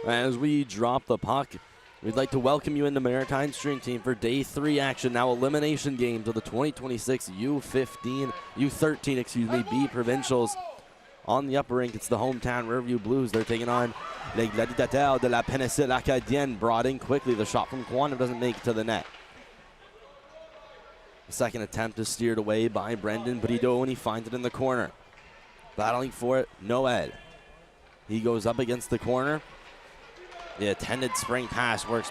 As we drop the puck, we'd like to welcome you into Maritime Stream Team for Day 3 action. Now elimination games of the 2026 U13 B Provincials. On the upper rink, it's the hometown Riverview Blues. They're taking on les Gladiateurs de la Péninsule Acadienne. Brought in quickly. The shot from Quantum doesn't make it to the net. The second attempt is steered away by Brendan Brideau, and he finds it in the corner. Battling for it, Noel. He goes up against the corner. The intended spring pass works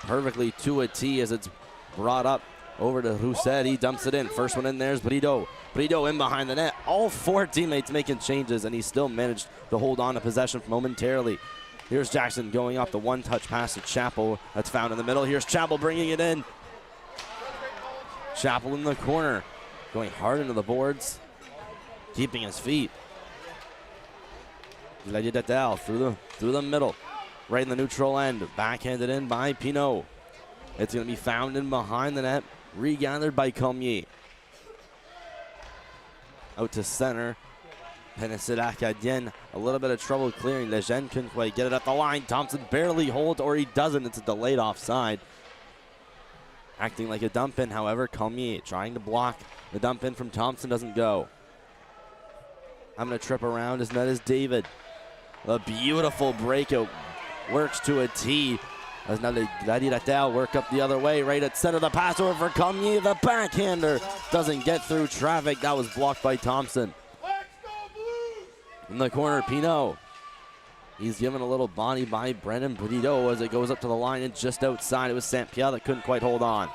perfectly to a T as it's brought up over to Rousset. He dumps it in. First one in there is Brideau. Brideau in behind the net. All four teammates making changes, and he still managed to hold on to possession momentarily. Here's Jackson going off the one-touch pass to Chappell. That's found in the middle. Here's Chappell bringing it in. Chappell in the corner, going hard into the boards, keeping his feet. Gladiateurs through the middle, right in the neutral end. Backhanded in by Pinot. It's going to be found in behind the net, regathered by Cormier. Out to center. Péninsule Acadienne, a little bit of trouble clearing. Lejeune couldn't quite get it up the line. Thompson barely holds, or he doesn't. It's a delayed offside. Acting like a dump in, however, Cormier trying to block the dump in from Thompson, doesn't go. I'm going to trip around his net is David. A beautiful breakout, works to a T. As now the Gladiateurs work up the other way, right at center. The pass over for Cormier, the backhander doesn't get through traffic. That was blocked by Thompson. In the corner, Pinot. He's given a little body by Brendan Brideau as it goes up to the line and just outside. It was Saint-Pierre that couldn't quite hold on.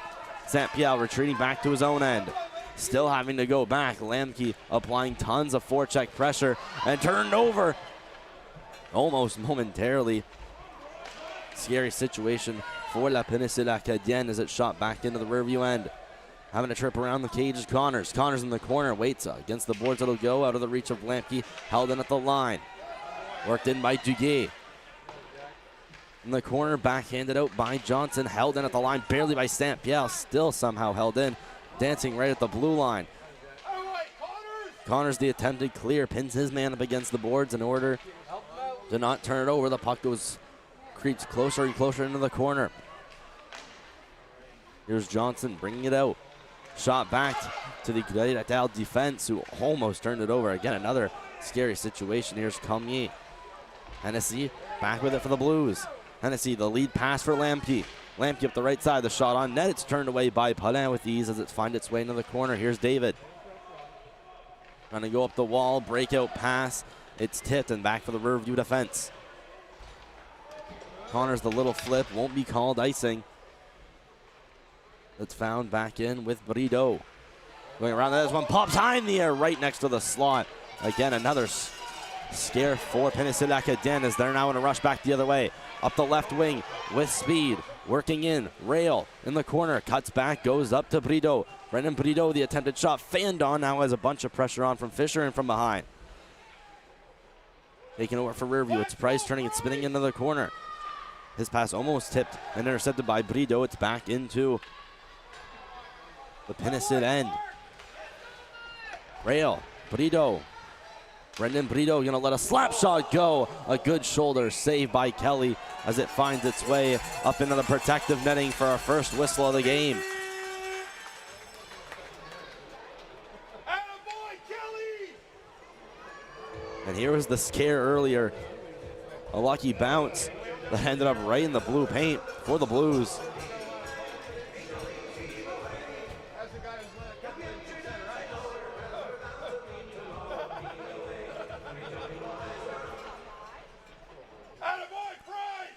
Saint-Pierre retreating back to his own end. Still having to go back. Lamke applying tons of forecheck pressure and turned over almost momentarily. Scary situation for La Péninsule Acadienne as it shot back into the Riverview end. Having a trip around the cage is Connors. Connors in the corner, waits against the boards. It'll go out of the reach of Lamke, held in at the line. Worked in by Duguay. In the corner, backhanded out by Johnson. Held in at the line, barely by Saint-Pierre. Still somehow held in. Dancing right at the blue line. Connors, the attempted clear, pins his man up against the boards in order to not turn it over. The puck creeps closer and closer into the corner. Here's Johnson bringing it out. Shot back to the Gladiateurs defense, who almost turned it over. Again, another scary situation. Here's Cormier. Hennessy back with it for the Blues. Hennessy, the lead pass for Lamke. Lamke up the right side, the shot on net. It's turned away by Paulin with ease as it finds its way into the corner. Here's David. Trying to go up the wall, breakout pass. It's tipped and back for the Riverview defense. Connors, the little flip, won't be called icing. That's found back in with Brideau. Going around, this one pops high in the air right next to the slot. Again, another scare for Péninsule Acadienne as they're now in a rush back the other way. Up the left wing with speed, working in. Rail in the corner, cuts back, goes up to Brideau. Brendan Brideau, the attempted shot, fanned on, now has a bunch of pressure on from Fisher and from behind. Taking over for Riverview, it's Price turning and spinning into the corner. His pass almost tipped and intercepted by Brideau. It's back into the Péninsule end. Rail, Brideau. Brendan Brideau gonna let a slap shot go. A good shoulder save by Kelly as it finds its way up into the protective netting for our first whistle of the game. And here was the scare earlier. A lucky bounce that ended up right in the blue paint for the Blues.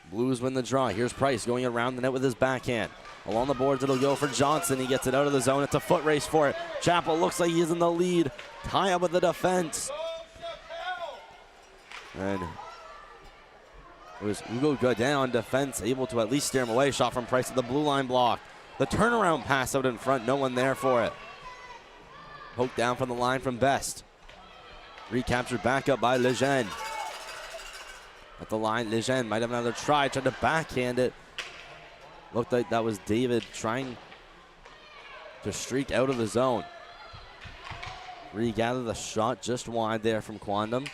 Blues win the draw. Here's Price going around the net with his backhand. Along the boards, it'll go for Johnson. He gets it out of the zone. It's a foot race for it. Chappell looks like he's in the lead. Tie up with the defense. And it was Hugo Godin on defense, able to at least steer him away. Shot from Price at the blue line block. The turnaround pass out in front, no one there for it. Poked down from the line from Best. Recaptured back up by Lejeune. At the line, Lejeune might have another try, tried to backhand it. Looked like that was David trying to streak out of the zone. Regather the shot just wide there from Quandam.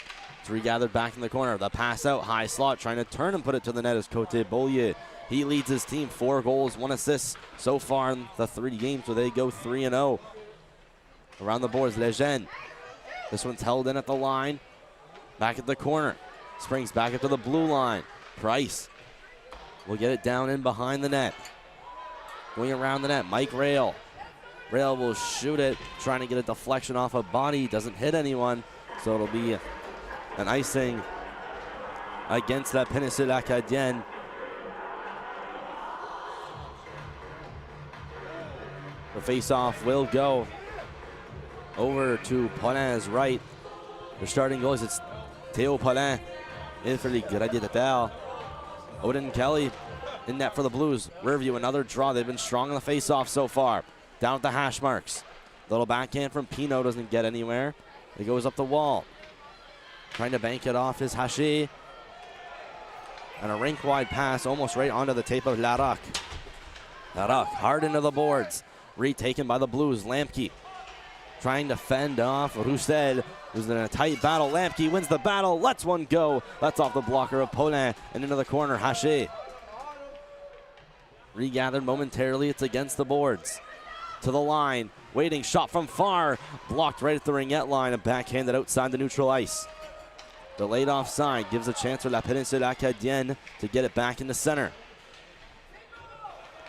It's regathered back in the corner. The pass out, high slot, trying to turn and put it to the net is Cote Beaulieu. He leads his team 4 goals, 1 assist so far in the 3 games where they go 3-0. Around the boards, Lejeune. This one's held in at the line. Back at the corner. Springs back up to the blue line. Price will get it down in behind the net. Going around the net, Mike Rail. Rail will shoot it, trying to get a deflection off a body. Doesn't hit anyone, so it'll be an icing against that Péninsule Acadienne. The face-off will go over to Paulin's right. Their starting goals, it's Théo Paulin in for the Gladiateurs. Odin Kelly in net for the Blues. Riverview, another draw. They've been strong on the face-off so far. Down at the hash marks. Little backhand from Pinot, doesn't get anywhere. It goes up the wall. Trying to bank it off is Haché. And a rink-wide pass almost right onto the tape of Larocque. Larocque hard into the boards. Retaken by the Blues. Lampke trying to fend off Roussel, who's in a tight battle. Lampke wins the battle, lets one go. That's off the blocker of Paulin and into the corner, Haché. Regathered momentarily, it's against the boards. To the line, waiting, shot from far. Blocked right at the ringette line and backhanded outside the neutral ice. Delayed offside gives a chance for La Péninsule Acadienne to get it back in the center.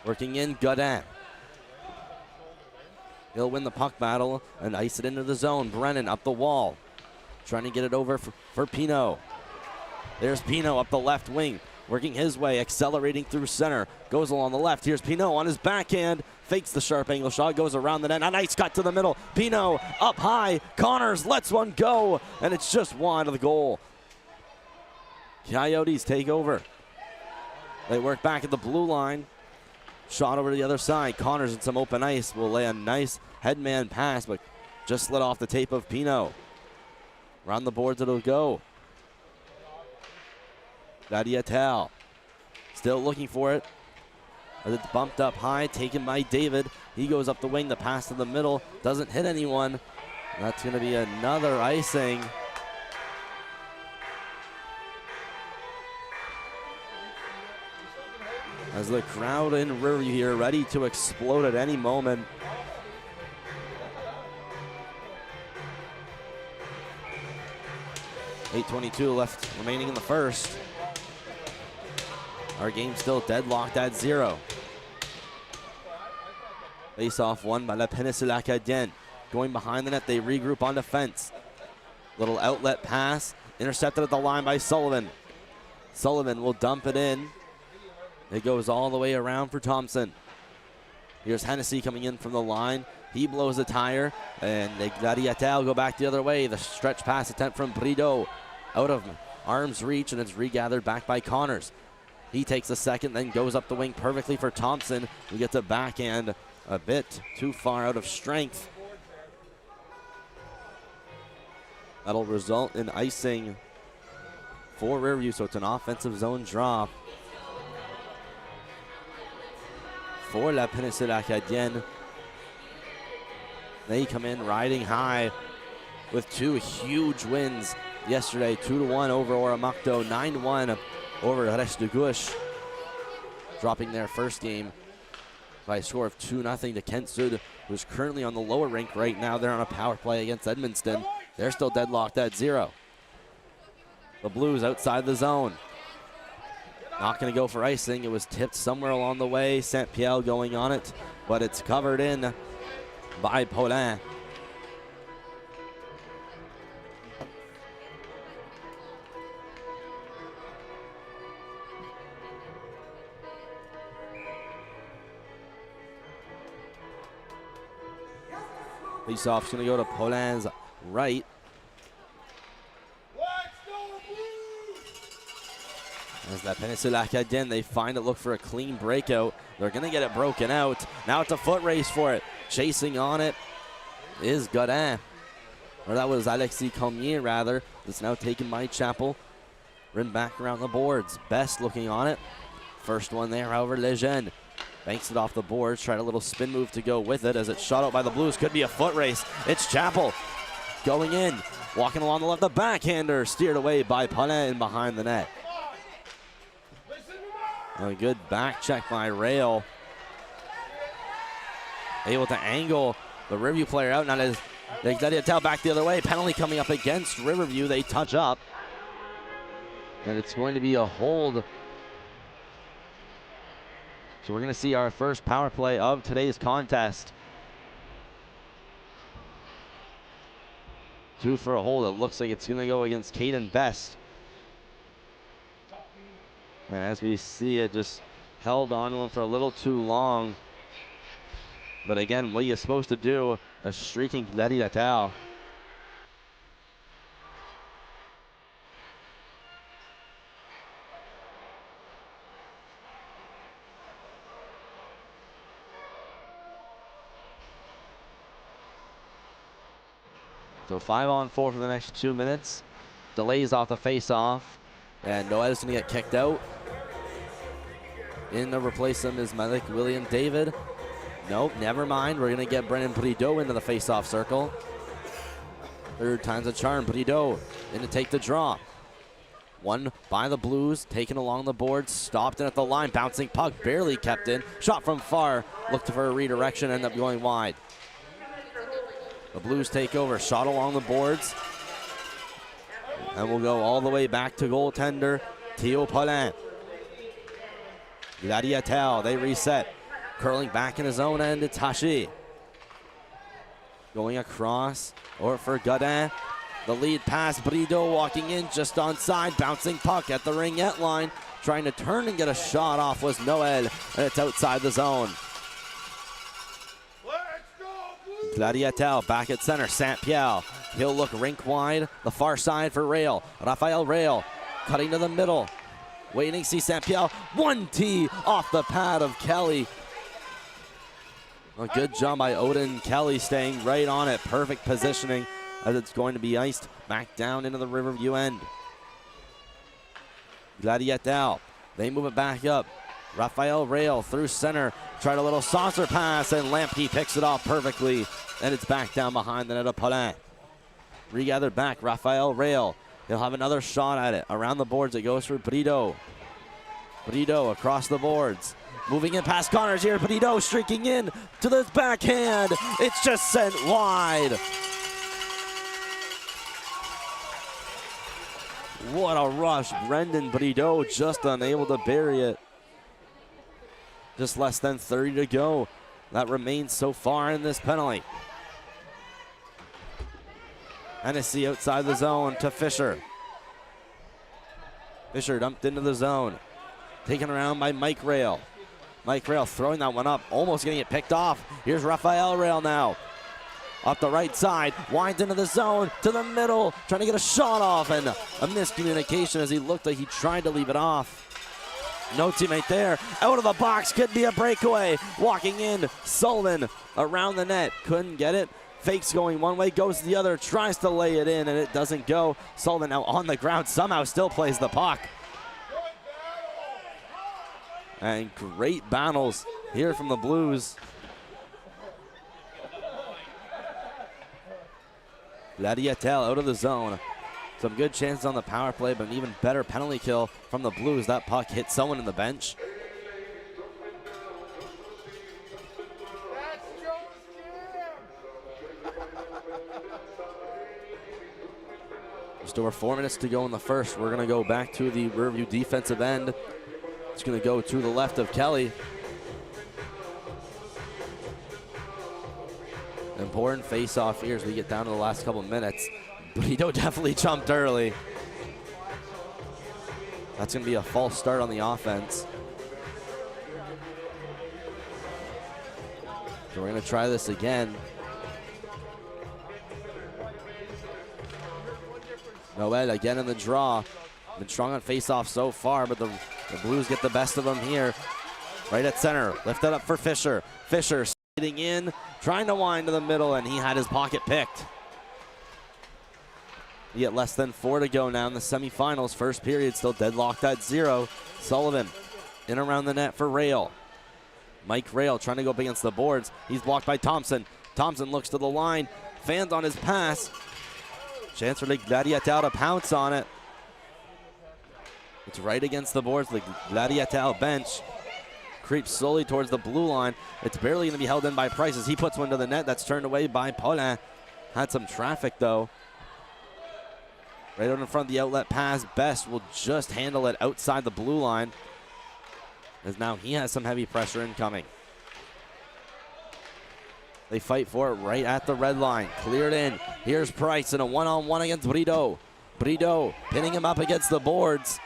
Working in, Godin. He'll win the puck battle and ice it into the zone. Brennan up the wall, trying to get it over for Pinot. There's Pinot up the left wing, working his way, accelerating through center. Goes along the left. Here's Pinot on his backhand. Fakes the sharp angle shot, goes around the net. A nice cut to the middle. Pinot up high. Connors lets one go, and it's just wide of the goal. Coyotes take over. They work back at the blue line. Shot over to the other side. Connors in some open ice will lay a nice headman pass, but just slid off the tape of Pinot. Around the boards it'll go. Gladiateurs still looking for it. As it's bumped up high, taken by David. He goes up the wing, the pass to the middle. Doesn't hit anyone. That's going to be another icing. As the crowd in Riverview here ready to explode at any moment. .8:22 left remaining in the first. Our game still deadlocked at 0. Face-off won by La Péninsule Acadienne. Going behind the net, they regroup on defense. Little outlet pass, intercepted at the line by Sullivan. Sullivan will dump it in. It goes all the way around for Thompson. Here's Hennessy coming in from the line. He blows a tire, and the Gladiateurs go back the other way. The stretch pass attempt from Brideau out of arm's reach, and it's regathered back by Connors. He takes a second, then goes up the wing perfectly for Thompson, who gets a backhand a bit too far out of strength. That'll result in icing for Riverview, so it's an offensive zone draw for La Péninsule Acadienne. They come in riding high with 2 huge wins yesterday. 2-1 over Oromocto, 9-1 over Reste de Gauche. Dropping their first game by a score of 2-0 to Kent Sud, who's currently on the lower rink right now. They're on a power play against Edmundston. They're still deadlocked at 0. The Blues outside the zone. Not going to go for icing. It was tipped somewhere along the way. Saint-Pierre going on it, but it's covered in by Paulin. Face-off's going to go to Paulin's right. As that Péninsule Acadienne, they find it, look for a clean breakout. They're going to get it broken out. Now it's a foot race for it. Chasing on it is Godin. Or that was Alexis Comier, rather. That's now taken by Chappell. Ridden back around the boards. Best looking on it. First one there, however, Lejeune banks it off the boards. Tried a little spin move to go with it as it's shot out by the Blues. Could be a foot race. It's Chappell going in. Walking along the left, the backhander steered away by Paulin and behind the net. A good back check by Rail. Able to angle the Riverview player out. Now as they Gladiateurs back the other way. Penalty coming up against Riverview. They touch up. And it's going to be a hold. So we're going to see our first power play of today's contest. 2 for a hold. It looks like it's going to go against Caden Best. And as we see, it just held on to him for a little too long. But again, what you're supposed to do, a streaking Gladiateurs. So 5-on-4 for the next 2 minutes. Delays off the face-off. And Noel's going to get kicked out. In to replace him is Malik William David. Nope, never mind. We're going to get Brennan Prideaux into the face-off circle. 3rd time's a charm. Prideaux in to take the draw. One by the Blues, taken along the board, stopped in at the line. Bouncing puck, barely kept in. Shot from far, looked for a redirection, ended up going wide. The Blues take over, shot along the boards. And we'll go all the way back to goaltender Theo Paulin. Gladiateurs, they reset. Curling back in his own end, it's Hashi. Going across, or for Godin. The lead pass, Prideaux walking in just onside. Bouncing puck at the ringette line. Trying to turn and get a shot off was Noel, and it's outside the zone. Gladiateurs back at center, Saint-Pierre. He'll look rink wide, the far side for Rail. Raphael Rail cutting to the middle. Waiting, see Saint-Pierre. 1T off the pad of Kelly. A good job by Odin Kelly staying right on it. Perfect positioning as it's going to be iced back down into the Riverview end. Gladiateurs, they move it back up. Raphael Rail through center, tried a little saucer pass, and Lampke picks it off perfectly, and it's back down behind the net of Paulin. Regathered back, Raphael Rail. He'll have another shot at it. Around the boards, it goes for Prideaux. Prideaux across the boards. Moving in past Connors here, Prideaux streaking in to the backhand. It's just sent wide. What a rush. Brendan Prideaux just unable to bury it. Just less than 30 to go. That remains so far in this penalty. Hennessy outside the zone to Fisher. Fisher dumped into the zone. Taken around by Mike Rail. Mike Rail throwing that one up, almost getting it picked off. Here's Raphael Rail now. Up the right side, winds into the zone, to the middle, trying to get a shot off, and a miscommunication as he looked like he tried to leave it off. No teammate there. Out of the box, could be a breakaway. Walking in, Sullivan around the net, couldn't get it. Fakes going one way, goes the other, tries to lay it in, and it doesn't go. Sullivan now on the ground, somehow still plays the puck. And great battles here from the Blues. Gladiateurs out of the zone. Some good chances on the power play, but an even better penalty kill from the Blues. That puck hit someone in the bench. Just over 4 minutes to go in the first. We're going to go back to the Riverview defensive end. It's going to go to the left of Kelly. Important face-off here as we get down to the last couple of minutes. Prideaux definitely jumped early. That's going to be a false start on the offense. So we're going to try this again. Noel again in the draw. Been strong on face-off so far, but the Blues get the best of them here. Right at center, lifted up for Fisher. Fisher sliding in, trying to wind to the middle, and he had his pocket picked. We get less than 4 to go now in the semifinals. First period still deadlocked at 0. Sullivan in around the net for Rail. Mike Rail trying to go up against the boards. He's blocked by Thompson. Thompson looks to the line, fans on his pass. Chance for the Gladiateurs to pounce on it. It's right against the boards. The Gladiateurs bench creeps slowly towards the blue line. It's barely going to be held in by Price as he puts one to the net. That's turned away by Paulin. Had some traffic though. Right out in front of the outlet pass. Best will just handle it outside the blue line, as now he has some heavy pressure incoming. They fight for it right at the red line. Cleared in. Here's Price in a one-on-one against Brideau. Brideau pinning him up against the boards.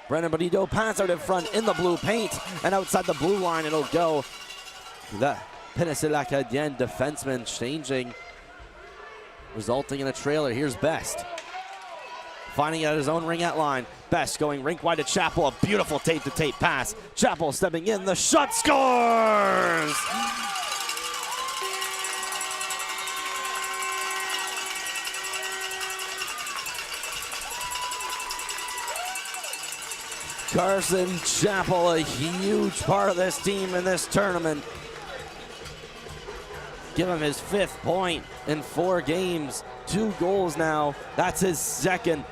Brennan Brideau pass out in front in the blue paint, and outside the blue line it'll go. The Péninsule Acadienne defenseman changing, resulting in a trailer. Here's Best. Finding it at his own ringette line. Best going rink wide to Chappell. A beautiful tape-to-tape pass. Chappell stepping in. The shot scores! Carson Chappell, a huge part of this team in this tournament. Give him his 5th point in 4 games. 2 goals now. That's his 2nd.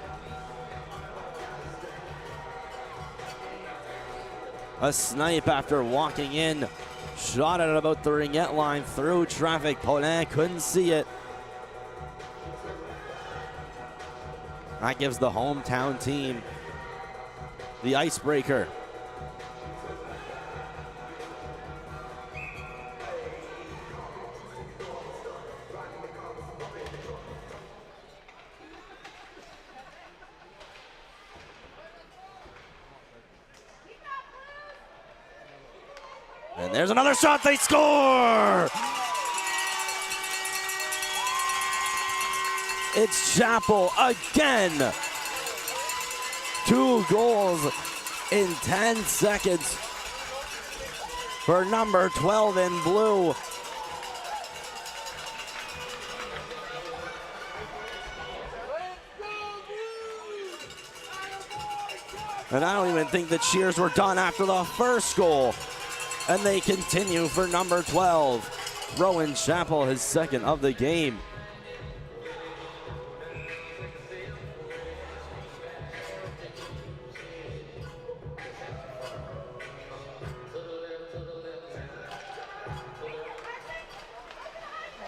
A snipe after walking in. Shot at about the ringette line through traffic. Paulin couldn't see it. That gives the hometown team the icebreaker. And there's another shot, they score! It's Chappell again. 2 goals in 10 seconds for number 12 in blue. And I don't even think the cheers were done after the first goal. And they continue for number 12. Rowan Chappell, his 2nd of the game.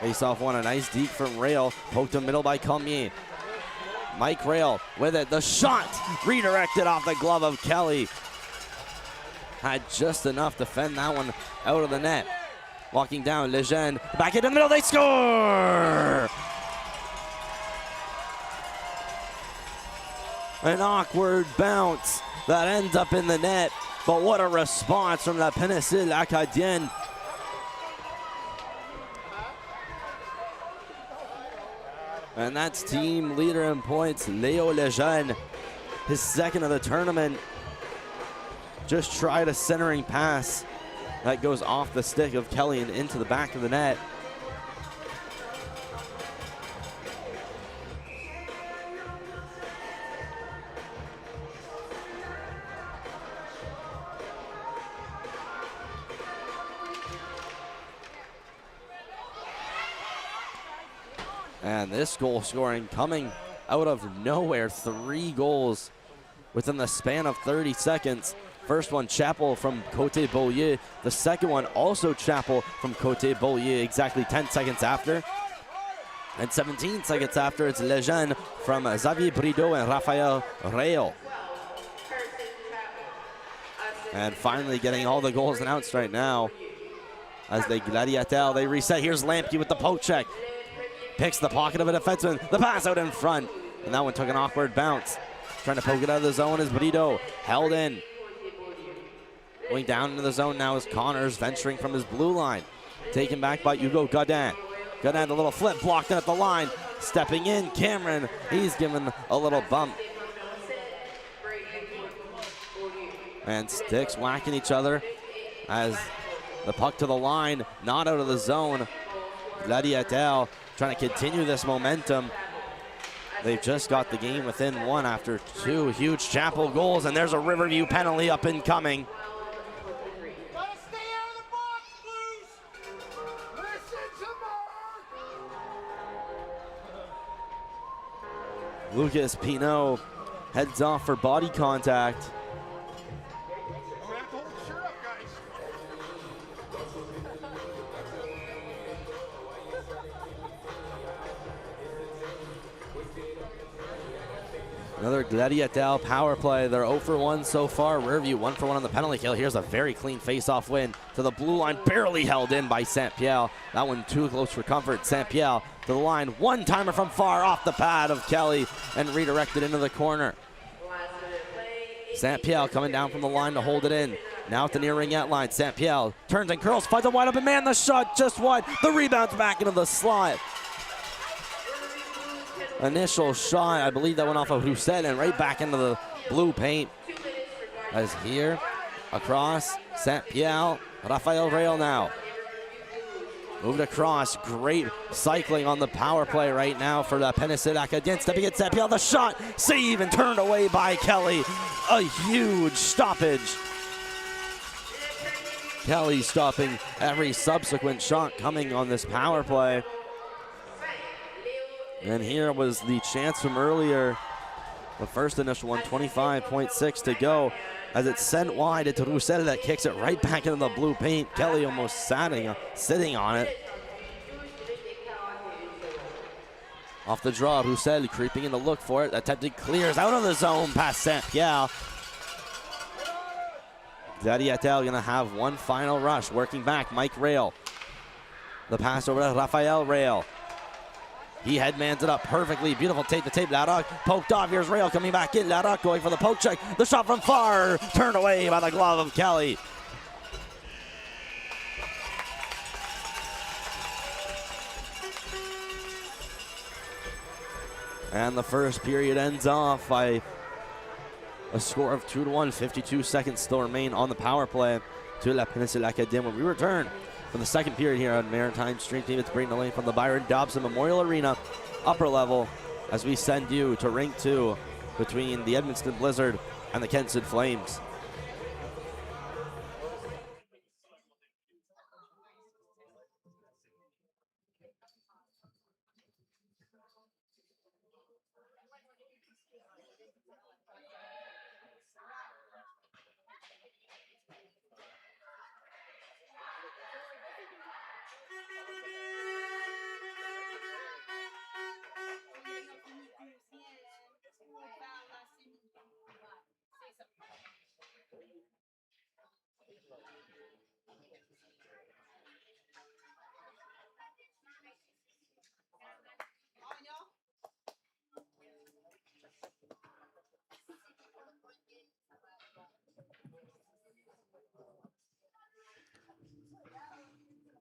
Face-off one, a nice deep from Rail. Poked in middle by Comier. Mike Rail with it. The shot redirected off the glove of Kelly. Had just enough to fend that one out of the net. Walking down, Lejeune. Back in the middle, they score! An awkward bounce that ends up in the net. But what a response from la Péninsule Acadienne. And that's team leader in points, Leo Lejeune, his 2nd of the tournament. Just tried a centering pass that goes off the stick of Kelly and into the back of the net. And this goal scoring coming out of nowhere. 3 goals within the span of 30 seconds. First one, Chappell from Côté Beaulieu. The second one, also Chappell from Côté Beaulieu, exactly 10 seconds after. And 17 seconds after, it's Lejeune from Xavier Brideau and Raphael Rail. And finally getting all the goals announced right now as the Gladiateurs, they reset. Here's Lampke with the poke check. Picks the pocket of a defenseman. The pass out in front. And that one took an awkward bounce. Trying to poke it out of the zone is Brideau. Held in. Going down into the zone now is Connors, venturing from his blue line. Taken back by Hugo Godin. Godin, a little flip, blocked at the line. Stepping in, Cameron. He's given a little bump. And sticks whacking each other as the puck to the line, not out of the zone. Gladiateurs trying to continue this momentum. They've just got the game within 1 after 2 huge Chappell goals, and there's a Riverview penalty up and coming. Lucas Pinot heads off for body contact. Another Gladiateurs power play. They're 0 for 1 so far. Riverview 1 for 1 on the penalty kill. Here's a very clean face-off win to the blue line, barely held in by Saint-Pierre. That one too close for comfort. Saint-Pierre to the line. One-timer from far off the pad of Kelly and redirected into the corner. Saint-Pierre coming down from the line to hold it in. Now at the near ringette line. Saint-Pierre turns and curls, finds a wide open man. The shot just wide. The rebound's back into the slot. Initial shot, I believe that went off of Rousset and right back into the blue paint. As here, across, Saint-Pierre, Raphael Rail now. Moved across, great cycling on the power play right now for the Péninsule Acadienne. Stepping at Saint-Pierre, the shot, save and turned away by Kelly. A huge stoppage. Kelly stopping every subsequent shot coming on this power play. And here was the chance from earlier. The first initial one, 25.6 to go. As it's sent wide, it's Rousset that kicks it right back into the blue paint. Kelly almost sitting on it. Off the draw, Rousset creeping in to look for it. Attempted clears out of the zone past Saint-Pierre. Gladiateurs gonna have one final rush. Working back, Mike Rail. The pass over to Raphael Rail. He headmans it up perfectly. Beautiful tape to tape. Larocque poked off. Here's Rail coming back in. Larocque going for the poke check. The shot from far. Turned away by the glove of Kelly. And the first period ends off by a score of 2-1. 52 seconds still remain on the power play to La Péninsule Acadienne when we return for the second period here on Maritime Stream Team. It's bringing the lane from the Byron Dobson Memorial Arena, upper level, as we send you to Ring 2 between the Edmundston Blizzard and the Kensington Flames.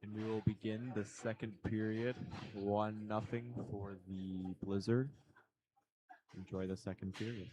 And we will begin the second period, 1-0 for the Blizzard. Enjoy the second period.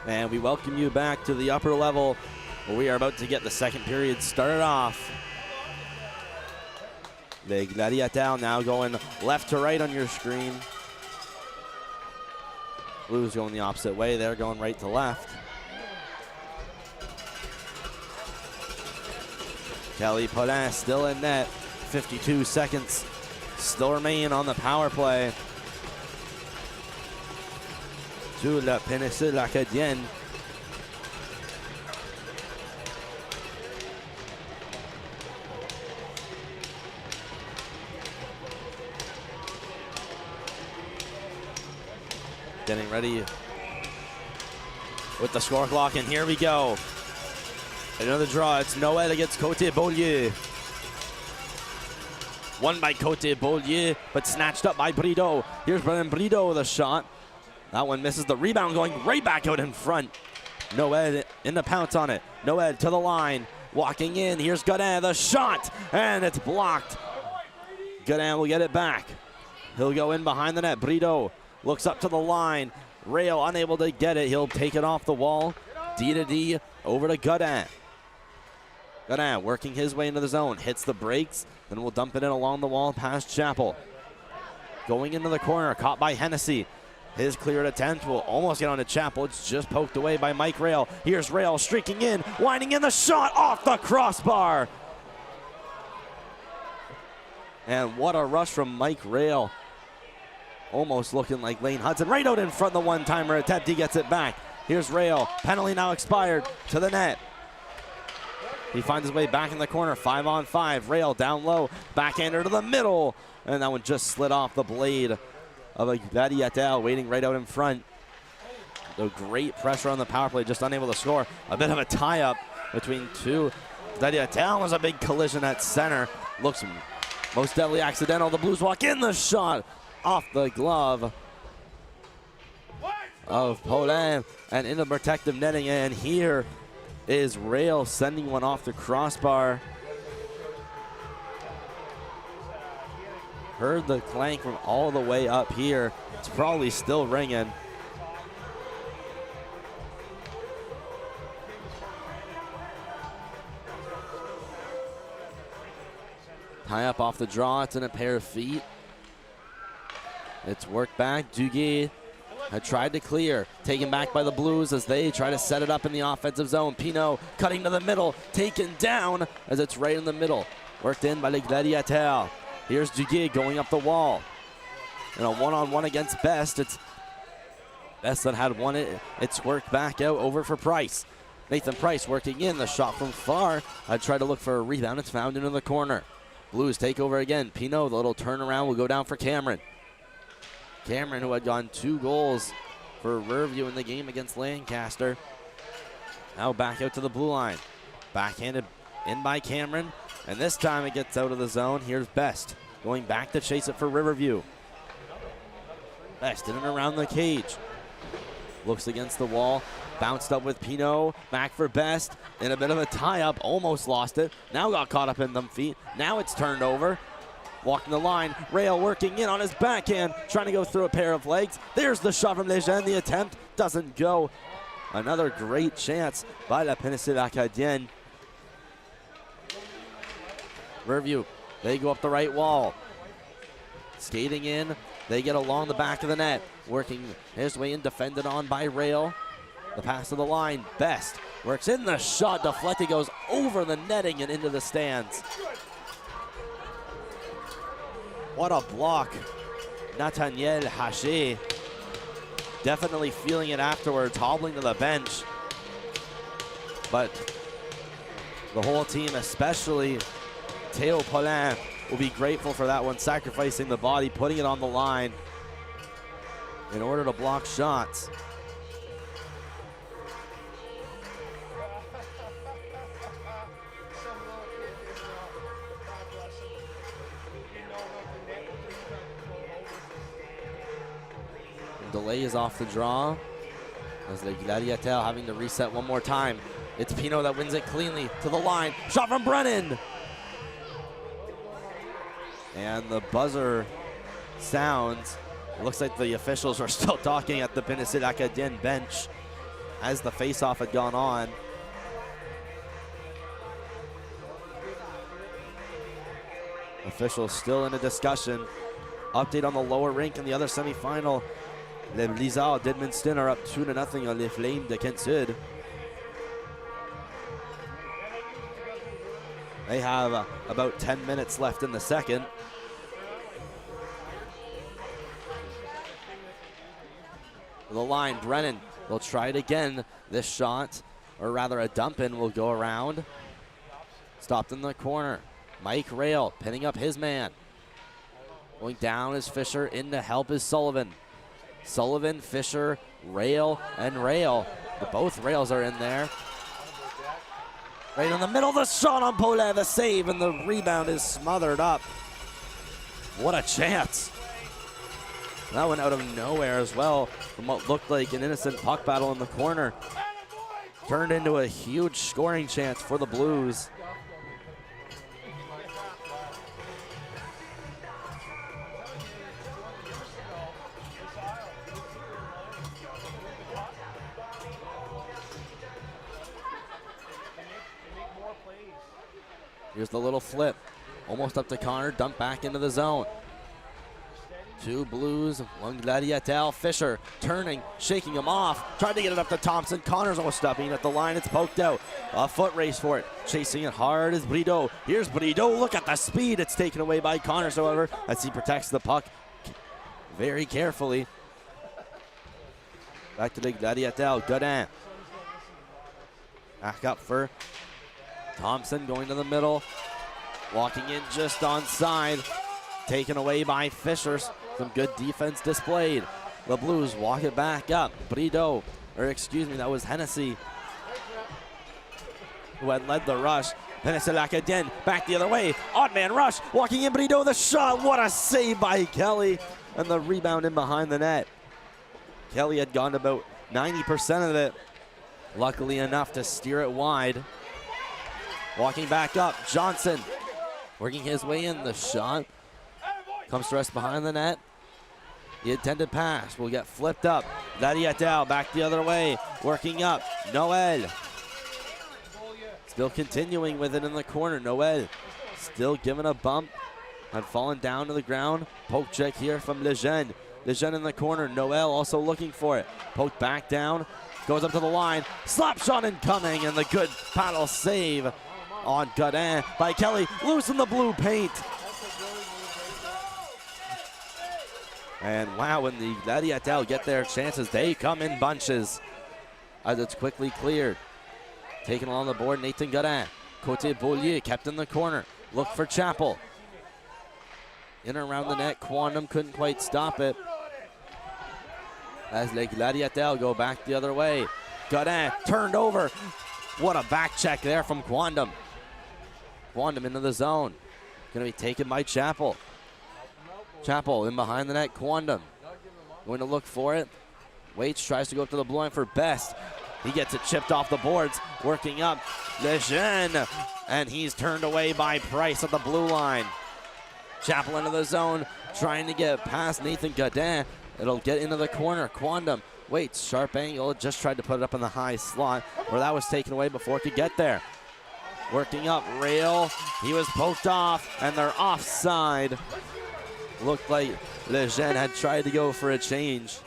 And we welcome you back to the upper level where we are about to get the second period started off. The Gladiateurs now going left to right on your screen. Blues going the opposite way. They're going right to left. Kelly Paulin still in net. 52 seconds still remain on the power play. To la Péninsule Acadienne. Getting ready with the score clock, and here we go. Another draw. It's Noël against Côté-Beaulieu. Won by Côté-Beaulieu, but snatched up by Brideau. Here's Brennan Brideau with a shot. That one misses the rebound, going right back out in front. Noël in the pounce on it. Noël to the line, walking in. Here's Godin, the shot, and it's blocked. Godin will get it back. He'll go in behind the net. Brideau looks up to the line. Rail unable to get it. He'll take it off the wall. D to D over to Godin. Godin working his way into the zone. Hits the brakes. Then we'll dump it in along the wall past Chappell. Going into the corner. Caught by Hennessy. His cleared attempt will almost get onto Chappell. It's just poked away by Mike Rail. Here's Rail streaking in. Winding in the shot off the crossbar. And what a rush from Mike Rail. Almost looking like Lane Hudson. Right out in front of the one-timer attempt. He gets it back. Here's Rail. Penalty now expired to the net. He finds his way back in the corner. 5-on-5. Rail down low. Backhander to the middle. And that one just slid off the blade of a Gladiateur waiting right out in front. The great pressure on the power play. Just unable to score. A bit of a tie-up between two. Gladiateur was a big collision at center. Looks most definitely accidental. The Blues walk in the shot. Off the glove of Paulin and into protective netting, and here is Rail sending one off the crossbar. Heard the clank from all the way up here. It's probably still ringing. Tie up off the draw. It's in a pair of feet. It's worked back. Duguay had tried to clear. Taken back by the Blues as they try to set it up in the offensive zone. Pinot cutting to the middle. Taken down as it's right in the middle. Worked in by the Gladiateurs. Here's Duguay going up the wall. In a one-on-one against Best. It's Best that had won it. It's worked back out over for Price. Nathan Price working in. The shot from far. I'd try to look for a rebound. It's found into the corner. Blues take over again. Pinot, the little turnaround, will go down for Cameron. Cameron, who had gone 2 goals for Riverview in the game against Lancaster. Now back out to the blue line. Backhanded in by Cameron. And this time it gets out of the zone. Here's Best going back to chase it for Riverview. Best in and around the cage. Looks against the wall. Bounced up with Pinot. Back for Best. In a bit of a tie-up. Almost lost it. Now got caught up in them feet. Now it's turned over. Walking the line, Rail working in on his backhand, trying to go through a pair of legs. There's the shot from Lejeune. The attempt doesn't go. Another great chance by la Péninsule Acadienne. Riverview, they go up the right wall. Skating in, they get along the back of the net. Working his way in, defended on by Rail. The pass to the line, Best works in the shot, deflected, goes over the netting and into the stands. What a block. Nathaniel Haché definitely feeling it afterwards, hobbling to the bench. But the whole team, especially Théo Paulin, will be grateful for that one, sacrificing the body, putting it on the line in order to block shots. Delay is off the draw as the Gladiateurs having to reset one more time. It's Pinot that wins it cleanly to the line. Shot from Brennan. And the buzzer sounds. It looks like the officials are still talking at the Péninsule Acadienne bench as the face-off had gone on. Officials still in a discussion. Update on the lower rink in the other semifinal. Les Blizzards d'Edmundston are up 2-0 on les Flames de Kent-Sud. They have about 10 minutes left in the second. The line, Brennan will try it again. This shot, or rather a dump in, will go around. Stopped in the corner. Mike Rail pinning up his man. Going down is Fisher, in to help is Sullivan. Sullivan, Fisher, Rail, and Rail. Both Rails are in there. Right in the middle, the shot on Paulet, the save, and the rebound is smothered up. What a chance. That went out of nowhere as well from what looked like an innocent puck battle in the corner. Turned into a huge scoring chance for the Blues. Here's the little flip. Almost up to Connor, dump back into the zone. Two Blues, one Gladiateur. Fisher turning, shaking him off. Trying to get it up to Thompson. Connor's almost stopping at the line. It's poked out. A foot race for it. Chasing it hard is Brideau. Here's Brideau. Look at the speed. It's taken away by Connors, however, as he protects the puck very carefully. Back to the Gladiateur. Godin. Back up for Thompson, going to the middle. Walking in just onside. Taken away by Fisher. Some good defense displayed. The Blues walk it back up. Brideau, or excuse me, that was Hennessy who had led the rush. Péninsule Acadienne back the other way. Odd man rush. Walking in Brideau, the shot. What a save by Kelly. And the rebound in behind the net. Kelly had gone about 90% of it. Luckily enough to steer it wide. Walking back up, Johnson working his way in. The shot comes to rest behind the net. The intended pass will get flipped up. Gladiateur back the other way, working up. Noel still continuing with it in the corner. Noel still giving a bump. Had fallen down to the ground. Poke check here from Lejeune. Lejeune in the corner. Noel also looking for it. Poke back down. Goes up to the line. Slap shot incoming, and the good paddle save on Godin by Kelly. Loose in the blue paint. And wow, when the Gladiateurs get their chances, they come in bunches as it's quickly cleared. Taken along the board, Nathan Godin. Côté Beaulieu kept in the corner. Look for Chappell. In and around the net, Quantum couldn't quite stop it. As the Gladiateurs go back the other way. Godin turned over. What a back check there from Quantum. Quantum into the zone. Going to be taken by Chappell. Chappell in behind the net. Quantum going to look for it. Waits, tries to go up to the blue line for Best. He gets it chipped off the boards. Working up. Lejeune. And he's turned away by Price at the blue line. Chappell into the zone. Trying to get past Nathan Godin. It'll get into the corner. Quantum waits. Sharp angle. Just tried to put it up in the high slot where that was taken away before it could get there. Working up, Rail. He was poked off, and they're offside. Looked like Lejeune had tried to go for a change.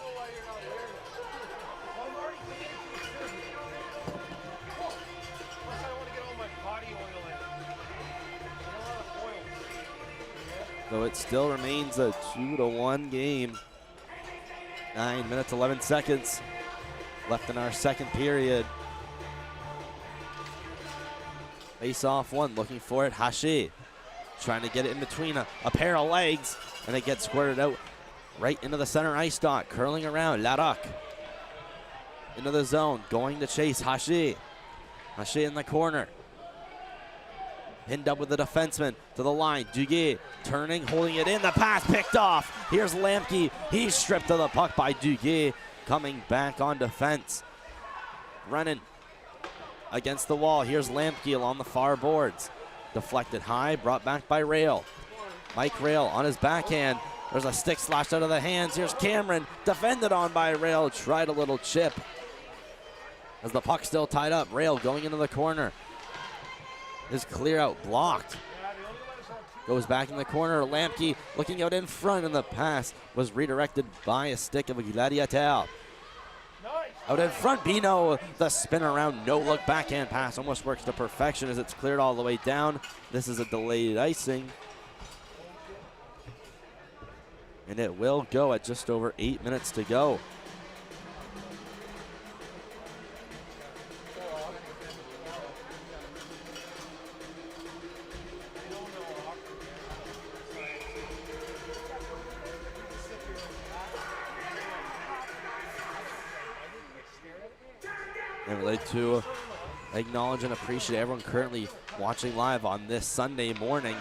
So it still remains a 2-1 game. 9 minutes, 11 seconds left in our second period. Face off one, looking for it. Haché trying to get it in between a pair of legs, and it gets squirted out right into the center ice dot. Curling around, Larocque into the zone, going to chase Haché. Haché in the corner. Pinned up with the defenseman to the line. Duguay turning, holding it in. The pass picked off. Here's Lamke. He's stripped of the puck by Duguay. Coming back on defense. Brennan against the wall. Here's Lamke along the far boards. Deflected high, brought back by Rail. Mike Rail on his backhand. There's a stick slashed out of the hands. Here's Cameron, defended on by Rail. Tried a little chip. as the puck still tied up. Rail going into the corner. His clear out blocked. Goes back in the corner. Lampke looking out in front, and the pass was redirected by a stick of a Gladiateur. Out in front, Bino, the spin around, no look backhand pass almost works to perfection as it's cleared all the way down. This is a delayed icing. And it will go at just over 8 minutes to go. And we'd like to acknowledge and appreciate everyone currently watching live on this Sunday morning,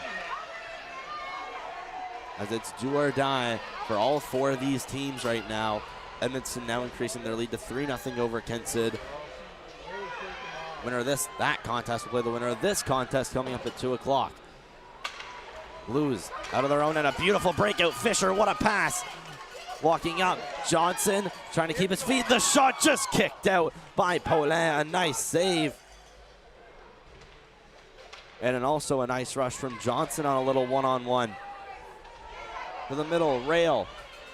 as it's do or die for all four of these teams right now. Edmonton now increasing their lead to 3-0 over Kent Sid. Winner of that contest will play the winner of this contest coming up at 2 o'clock. Blues out of their own, and a beautiful breakout. Fisher, what a pass. Walking up, Johnson trying to keep his feet. The shot just kicked out by Paulin. A nice save. And also a nice rush from Johnson on a little one-on-one. To the middle, Rail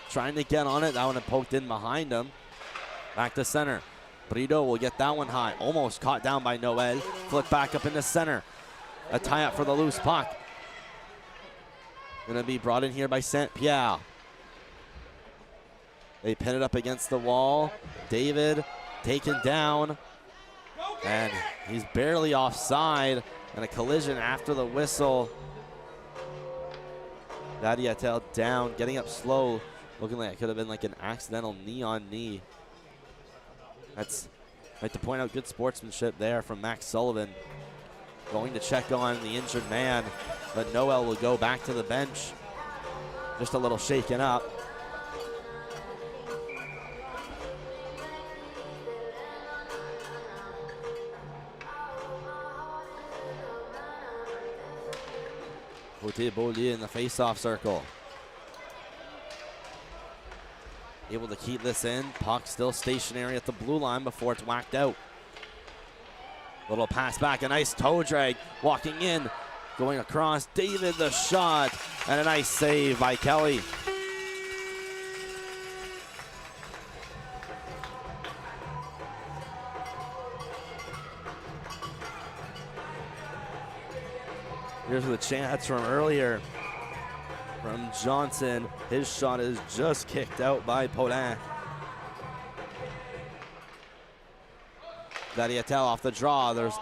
trying to get on it. That one had poked in behind him. Back to center. Brito will get that one high. Almost caught down by Noel. Flip back up into center. A tie-up for the loose puck. Gonna be brought in here by St. Pierre. They pin it up against the wall. David taken down. And he's barely offside. And a collision after the whistle. Gladiateur down, getting up slow. Looking like it could have been like an accidental knee on knee. That's, I'd like to point out, good sportsmanship there from Max Sullivan. Going to check on the injured man. But Noel will go back to the bench. Just a little shaken up. Beaulieu in the face-off circle. Able to keep this in. Puck still stationary at the blue line before it's whacked out. Little pass back, a nice toe drag. Walking in, going across. David the shot, and a nice save by Kelly. Here's the chance from earlier from Johnson. His shot is just kicked out by Paulin. Gladiateur off the draw. There's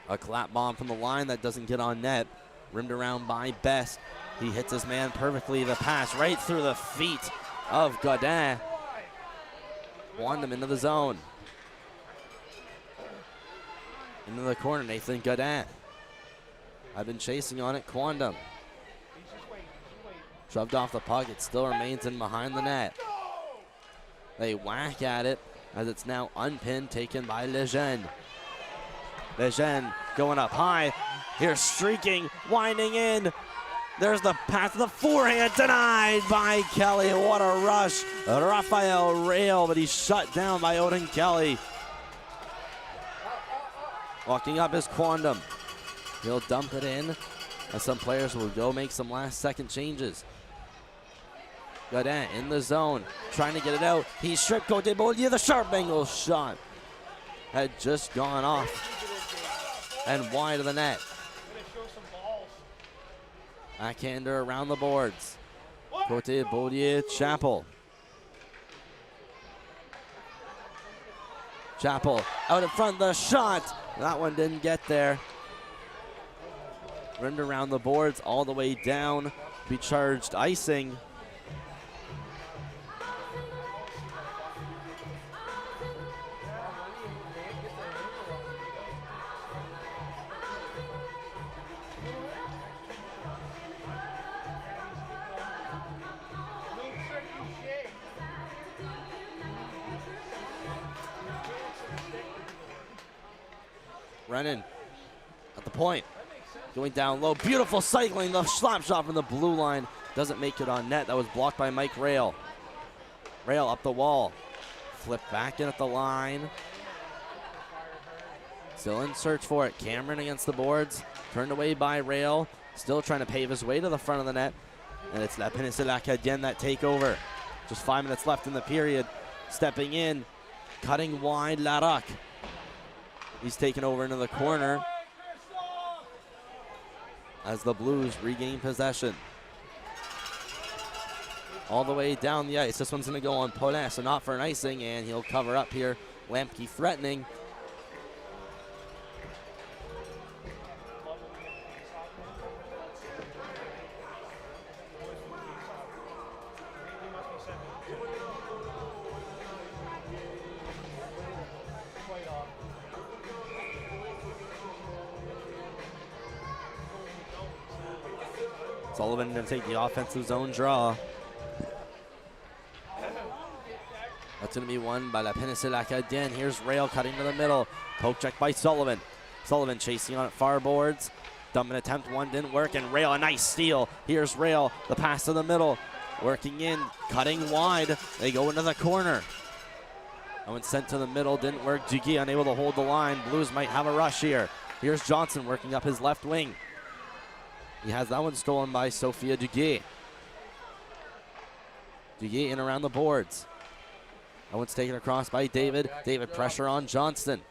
a clap bomb from the line that doesn't get on net. Rimmed around by Best. He hits his man perfectly. The pass right through the feet of Godin. Wandem into the zone. Into the corner, Nathan Godin. I've been chasing on it, Quandam. Shoved off the puck, it still remains in behind the net. They whack at it as it's now unpinned, taken by Lejeune. Lejeune going up high. Here's streaking, winding in. There's the pass to the forehand, denied by Kelly. What a rush. Raphael Rail, but he's shut down by Odin Kelly. Walking up is Quandam. He'll dump it in, as some players will go make some last-second changes. Godin in the zone, trying to get it out. He's stripped. Côté Beaulieu, the sharp angle shot had just gone off and wide of the net. Backhander around the boards. Côté Beaulieu, Chappell. Chappell out in front, the shot. That one didn't get there. Rimmed around the boards all the way down. Be charged icing. Brennan at the point. Going down low, beautiful cycling, the slap shot from the blue line. Doesn't make it on net. That was blocked by Mike Rail. Rail up the wall. Flip back in at the line. Still in search for it. Cameron against the boards. Turned away by Rail. Still trying to pave his way to the front of the net. And it's La Péninsule Acadienne that take over. Just 5 minutes left in the period. Stepping in. Cutting wide, Larocque. He's taken over into the corner as the Blues regain possession. All the way down the ice. This one's going to go on Paulin, so not for an icing, and he'll cover up here. Lampke threatening. Sullivan going to take the offensive zone draw. That's going to be won by La Péninsule Acadienne. Here's Rail cutting to the middle. Poke check by Sullivan. Sullivan chasing on it far boards. Dumping attempt, one didn't work, and Rail, a nice steal. Here's Rail, the pass to the middle. Working in, cutting wide. They go into the corner. That one sent to the middle, didn't work. Duguay unable to hold the line. Blues might have a rush here. Here's Johnson working up his left wing. He has that one stolen by Sophia Duguay. Duguay in around the boards. That one's taken across by David. David pressure on Johnston.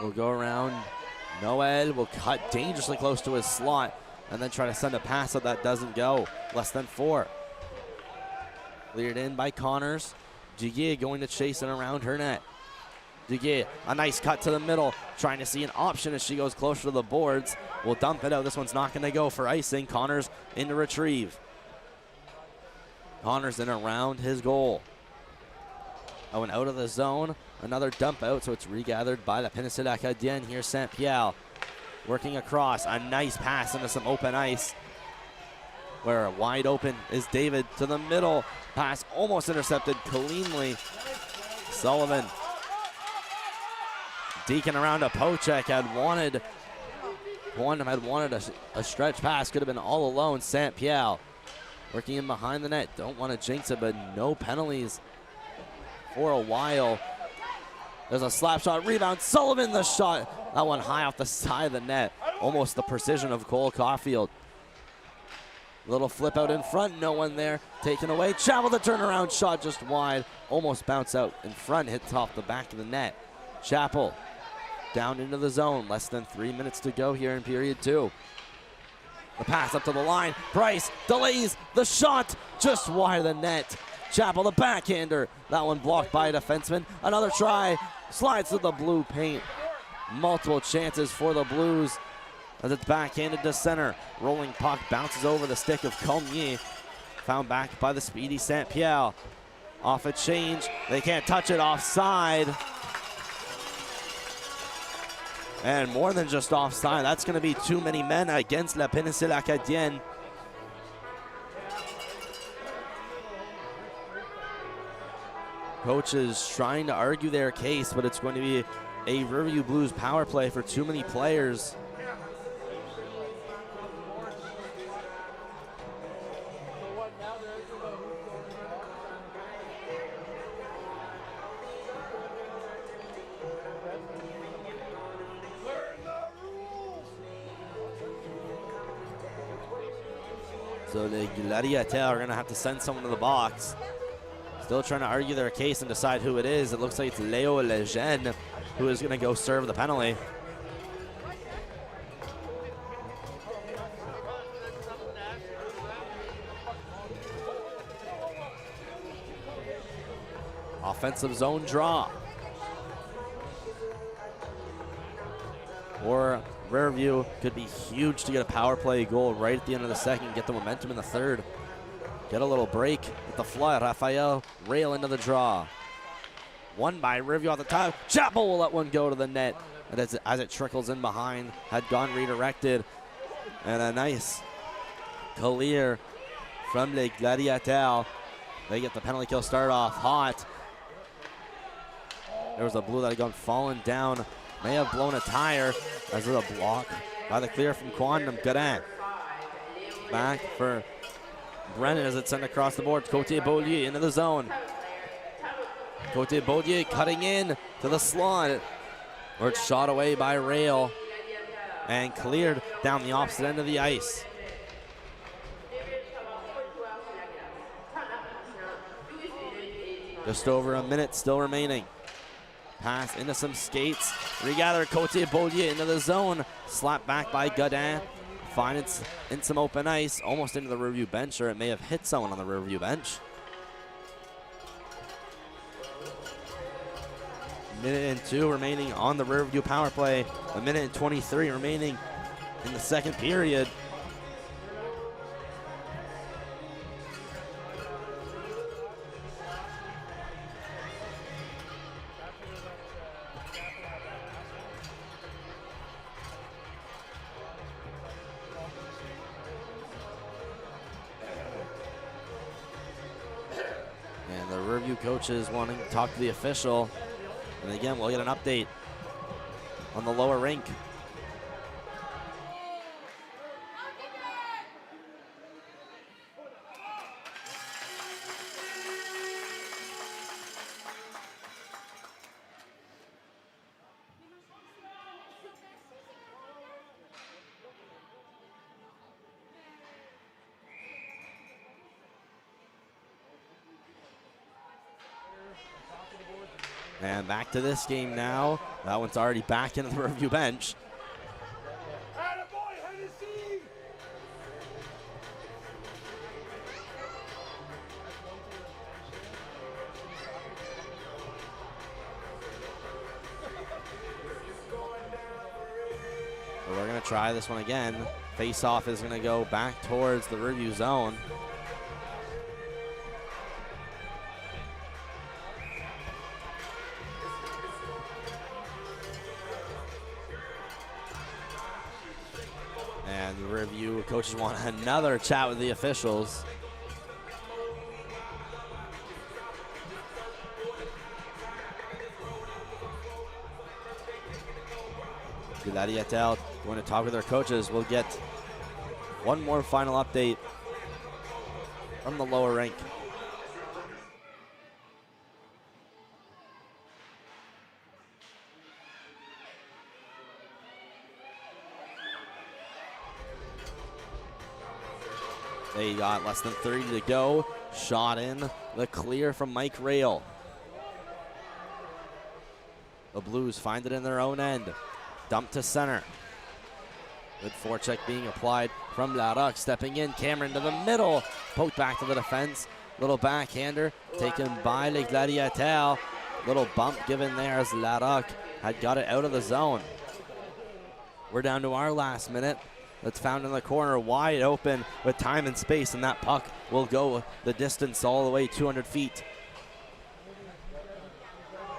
We'll go around. Noel will cut dangerously close to his slot and then try to send a pass out that doesn't go. Less than 4. Cleared in by Connors. Duguay going to chase it around her net. Duguay, a nice cut to the middle, trying to see an option as she goes closer to the boards. Will dump it out. This one's not going to go for icing. Connors in to retrieve. Connors in around his goal. Oh, and out of the zone. Another dump out, so it's regathered by La Péninsule Acadienne. Here's Saint-Pierre working across. A nice pass into some open ice. Where wide open is David to the middle. Pass almost intercepted cleanly. Sullivan. Deacon around a Pocek had wanted a stretch pass. Could have been all alone. Saint-Pierre working in behind the net. Don't want to jinx it, but no penalties for a while. There's a slap shot, rebound, Sullivan the shot. That one high off the side of the net. Almost the precision of Cole Caulfield. Little flip out in front, no one there. Taken away, Chappell the turnaround shot just wide. Almost bounce out in front, hits off the back of the net. Chappell down into the zone. Less than 3 minutes to go here in period 2. The pass up to the line. Price delays the shot just wide of the net. Chappell the backhander. That one blocked by a defenseman. Another try. Slides to the blue paint. Multiple chances for the Blues as it's backhanded to center. Rolling puck bounces over the stick of Cormier. Found back by the speedy Saint-Pierre. Off a change. They can't touch it, offside. And more than just offside, that's going to be too many men against La Péninsule Acadienne. Coaches trying to argue their case, but it's going to be a Riverview Blues power play for too many players. So the Gladiateurs are going to have to send someone to the box. Still trying to argue their case and decide who it is. It looks like it's Leo Lejeune who is going to go serve the penalty. Offensive zone draw. Or Riverview could be huge to get a power play goal right at the end of the second, get the momentum in the third. Get a little break with the flood. Raphael Rail into the draw. Won by Riverview off the top. Chappell will let one go to the net. And as it trickles in behind, had gone redirected. And a nice clear from Les Gladiateurs. They get the penalty kill start off hot. There was a Blue that had gone falling down. May have blown a tire as a block by the clear from Quantum Godin. Back for Brennan as it's sent across the board. Cote Beaulieu into the zone. Cote-Baudier cutting in to the slot. Or it's shot away by Rail and cleared down the opposite end of the ice. Just over a minute still remaining. Pass into some skates. Regather Cote-Baudier into the zone. Slapped back by Godin. Find it in some open ice, almost into the Riverview bench, or it may have hit someone on the Riverview bench. Minute and 2 remaining on the Riverview power play. A minute and 23 remaining in the second period. And the Riverview coaches wanting to talk to the official. And again, we'll get an update on the lower rink. And back to this game now. That one's already back into the Riverview bench. So we're going to try this one again. Face-off is going to go back towards the Riverview zone. And the Riverview coaches want another chat with the officials. Gladiateurs going to talk with their coaches. We'll get one more final update from the lower rink. They got less than 30 to go. Shot in the clear from Mike Rail. The Blues find it in their own end. Dump to center. Good forecheck being applied from Larocque. Stepping in, Cameron to the middle. Poked back to the defense. Little backhander taken by Les Gladiateurs. Little bump given there as Larocque had got it out of the zone. We're down to our last minute. That's found in the corner, wide open with time and space, and that puck will go the distance all the way 200 feet.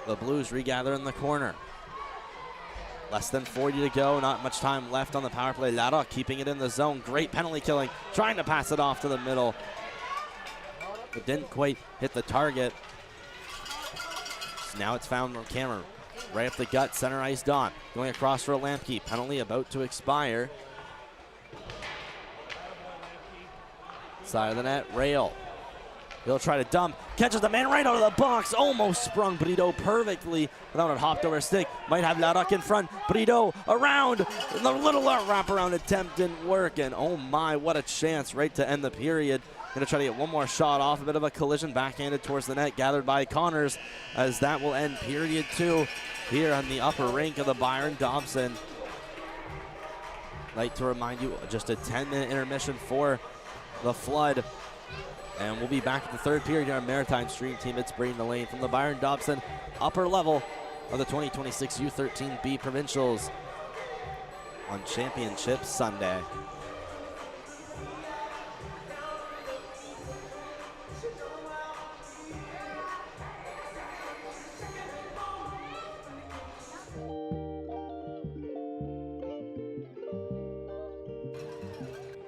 The Blues regather in the corner. Less than 40 to go, not much time left on the power play. Larocque keeping it in the zone, great penalty killing, trying to pass it off to the middle. But didn't quite hit the target. So now it's found on camera. Right up the gut, center ice Don. Going across for a Lampke, penalty about to expire. Side of the net, Rail. He'll try to dump, catches the man right out of the box, almost sprung Brito perfectly, but that one had hopped over a stick. Might have Larocque in front, Brito around, the little wraparound attempt didn't work, and oh my, what a chance right to end the period. Gonna try to get one more shot off, a bit of a collision, backhanded towards the net, gathered by Connors, as that will end period 2 here on the upper rink of the Byron Dobson. Like to remind you, just a 10-minute intermission for the Flood. And we'll be back at the third period here on Maritime Stream Team. It's Braden Delane from the Byron Dobson upper level of the 2026 U13B Provincials on Championship Sunday.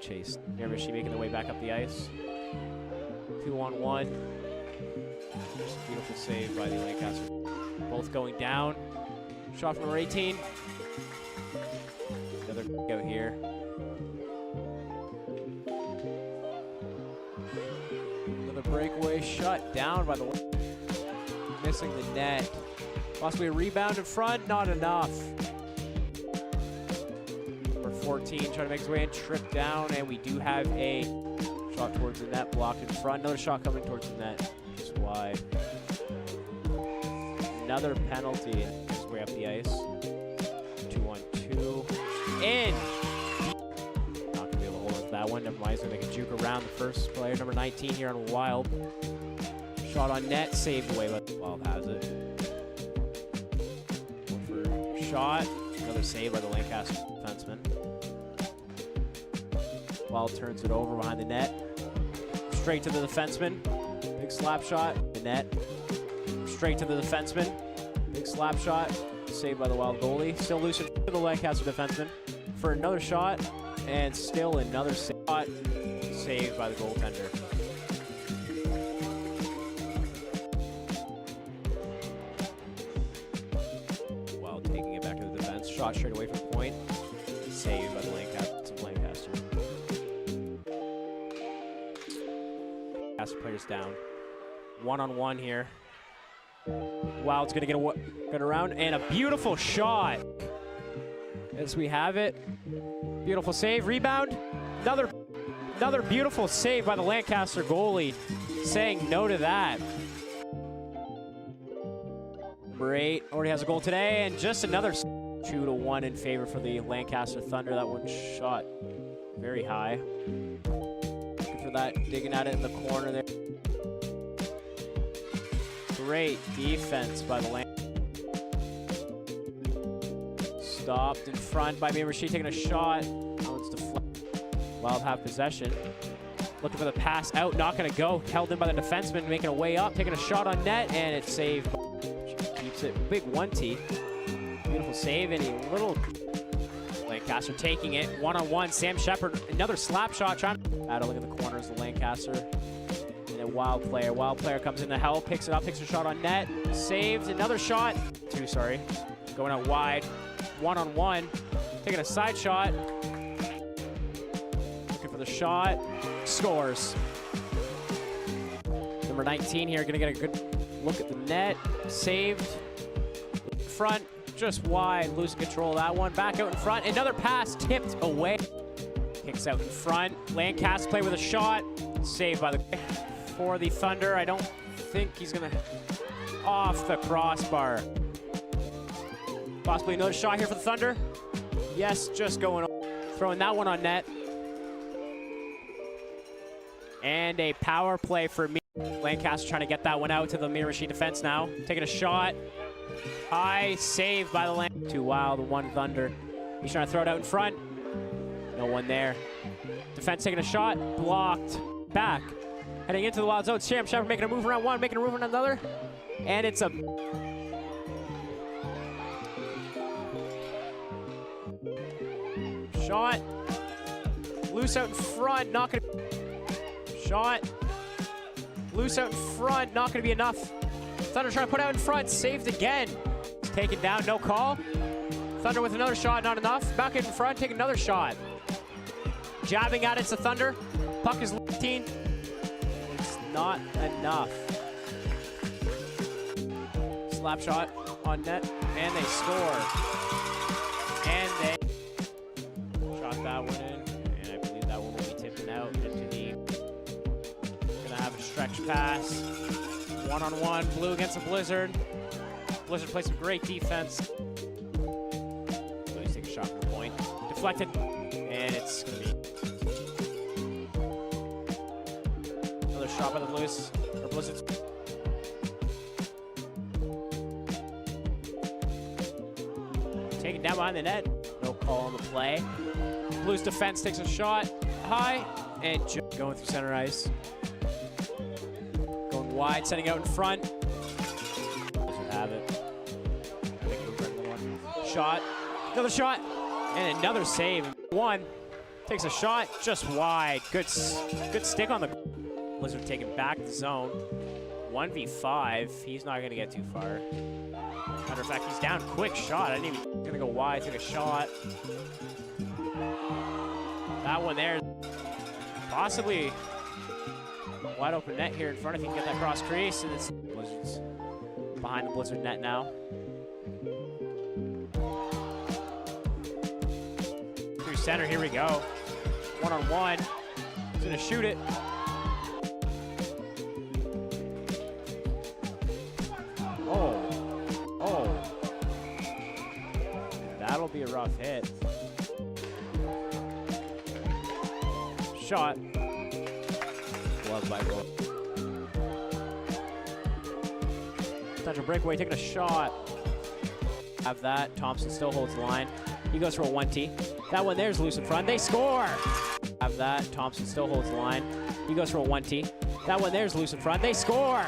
Chase Nervishi making their way back up the ice. 2-on-1. Just a beautiful save by the Lancaster. Both going down. Shot from number 18. Another out here. Another breakaway shut down by the missing the net. Possibly a rebound in front, not enough. Number 14 trying to make his way in, tripped down, and we do have a shot towards the net, blocked in front. Another shot coming towards the net, just wide. Another penalty, his way up the ice. 2-1-2, in. Not gonna be able to hold on to that one. Never mind, he's gonna make a juke around the first player, number 19 here on Wild. Shot on net, saved away, but Wild has it. One for shot, another save by the Lancaster defenseman. Wild turns it over behind the net. Straight to the defenseman. Big slap shot, the net. Straight to the defenseman. Big slap shot, saved by the Wild goalie. Still loose to the Lancaster defenseman for another shot, and still another shot, saved by the goaltender. Wild taking it back to the defense. Shot straight away from the point. Saved by the Lancaster. Lancaster players down. One-on-one here. Wild's gonna get around, and a beautiful shot. As we have it, beautiful save, rebound. Another beautiful save by the Lancaster goalie, saying no to that. Number 8 already has a goal today, and just another 2-1 in favor for the Lancaster Thunder. That one shot very high. Looking for that, digging at it in the corner there. Great defense by the Stopped in front by Mirashid, taking a shot. That one's deflected. Wild have possession. Looking for the pass out, not gonna go. Held in by the defenseman, making a way up, taking a shot on net, and it's saved. Keeps it, big 1-T. Beautiful save, and a little Lancaster taking it. One-on-one, Sam Shepard, another slap shot, trying battling in the corners, the Lancaster. And a Wild player comes in to help, picks it up, takes a shot on net, saves, another shot. Going out wide, one-on-one, taking a side shot. Looking for the shot, scores. Number 19 here, gonna get a good look at the net, saved. Front, just wide, losing control of that one. Back out in front, another pass tipped away. Kicks out in front, Lancaster play with a shot, saved by the for the Thunder. I don't think he's gonna off the crossbar. Possibly another shot here for the Thunder. Yes, just going throwing that one on net. And a power play for me. Lancaster trying to get that one out to the Mirashid defense now. Taking a shot. High save by the Two Wild, 1 Thunder. He's trying to throw it out in front. No one there. Defense taking a shot. Blocked. Back. Heading into the Wild zone. Sam Shepard making a move around one, making a move around another. And it's a shot. Loose out in front. Not gonna. Shot. Loose out in front. Not gonna be enough. Thunder trying to put out in front. Saved again. Taken down. No call. Thunder with another shot. Not enough. Back in front. Taking another shot. Jabbing at it. It's the Thunder. Puck is 15. It's not enough. Slap shot on net. And they score. And they shot that one in. And I believe that one will be tipping out into the. Gonna have a stretch pass. One-on-one. Blue against the Blizzard. Blizzard plays some great defense. Blues take a shot from the point. Deflected. And it's gonna be another shot by the Blues. Or Blizzards. Taken down behind the net. No call on the play. Blues defense takes a shot high and going through center ice. Going wide, setting out in front. Blizzard have it. Shot, another shot, and another save. One takes a shot just wide. Good stick on the Blizzard taking back the zone. 1v5. He's not gonna get too far. Matter of fact, he's down. Quick shot. I didn't even gonna go wide. Took a shot. That one there, possibly wide open net here in front if he can get that cross crease, and it's Blizzards behind the Blizzard net now. Through center, here we go. One-on-one. He's gonna shoot it. Oh. That'll be a rough hit. Shot. Glove by goal. Potential breakaway, taking a shot. Have that. Thompson still holds the line. He goes for a 1T. That one there's loose in front. They score! Have that. Thompson still holds the line. He goes for a 1T. That one there's loose in front. They score!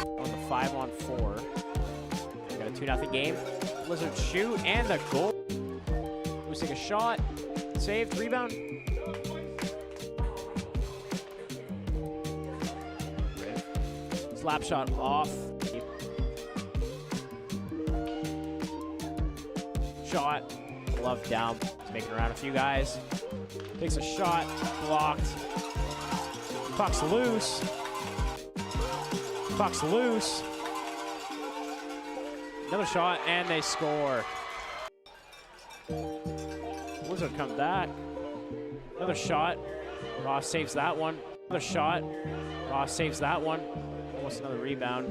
On the 5-on-4. Got a 2-0 game. Blizzard shoot and the goal. Who's taking a shot? Saved. Rebound. Slap shot off. Shot. Glove down. He's making around a few guys. Takes a shot. Blocked. Puck's loose. Puck's loose. Another shot, and they score. Blizzard come back. Another shot. Ross saves that one. Another shot. Ross saves that one. Almost another rebound.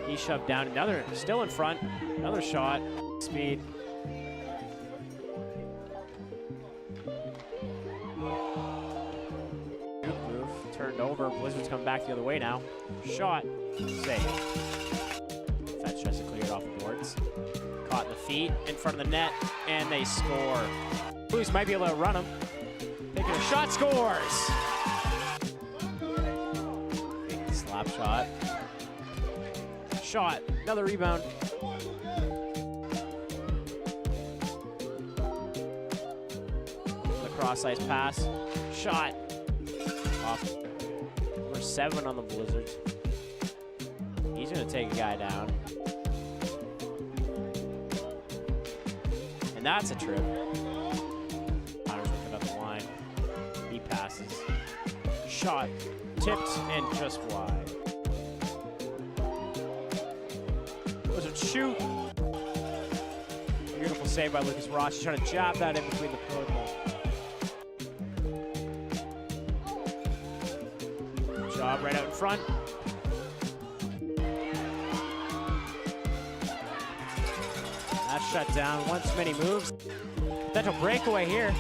He shoved down. Another, still in front. Another shot. Speed. Move. Turned over. Blizzard's coming back the other way now. Shot. Save. Fetch tries to clear it off the boards. Caught in the feet, in front of the net, and they score. Blues might be able to run him. Taking a shot, scores! Big slap shot. Shot, another rebound. The cross-ice pass. Shot. Off. We're 7 on the Blizzards. He's gonna take a guy down. And that's a trip. Connor's looking up the line. He passes. Shot. Tipped and just wide. Blizzard shoot. Beautiful save by Lucas Ross. He's trying to jab that in between the purple. Job right out in front. That's shut down. One too many moves. Potential breakaway here.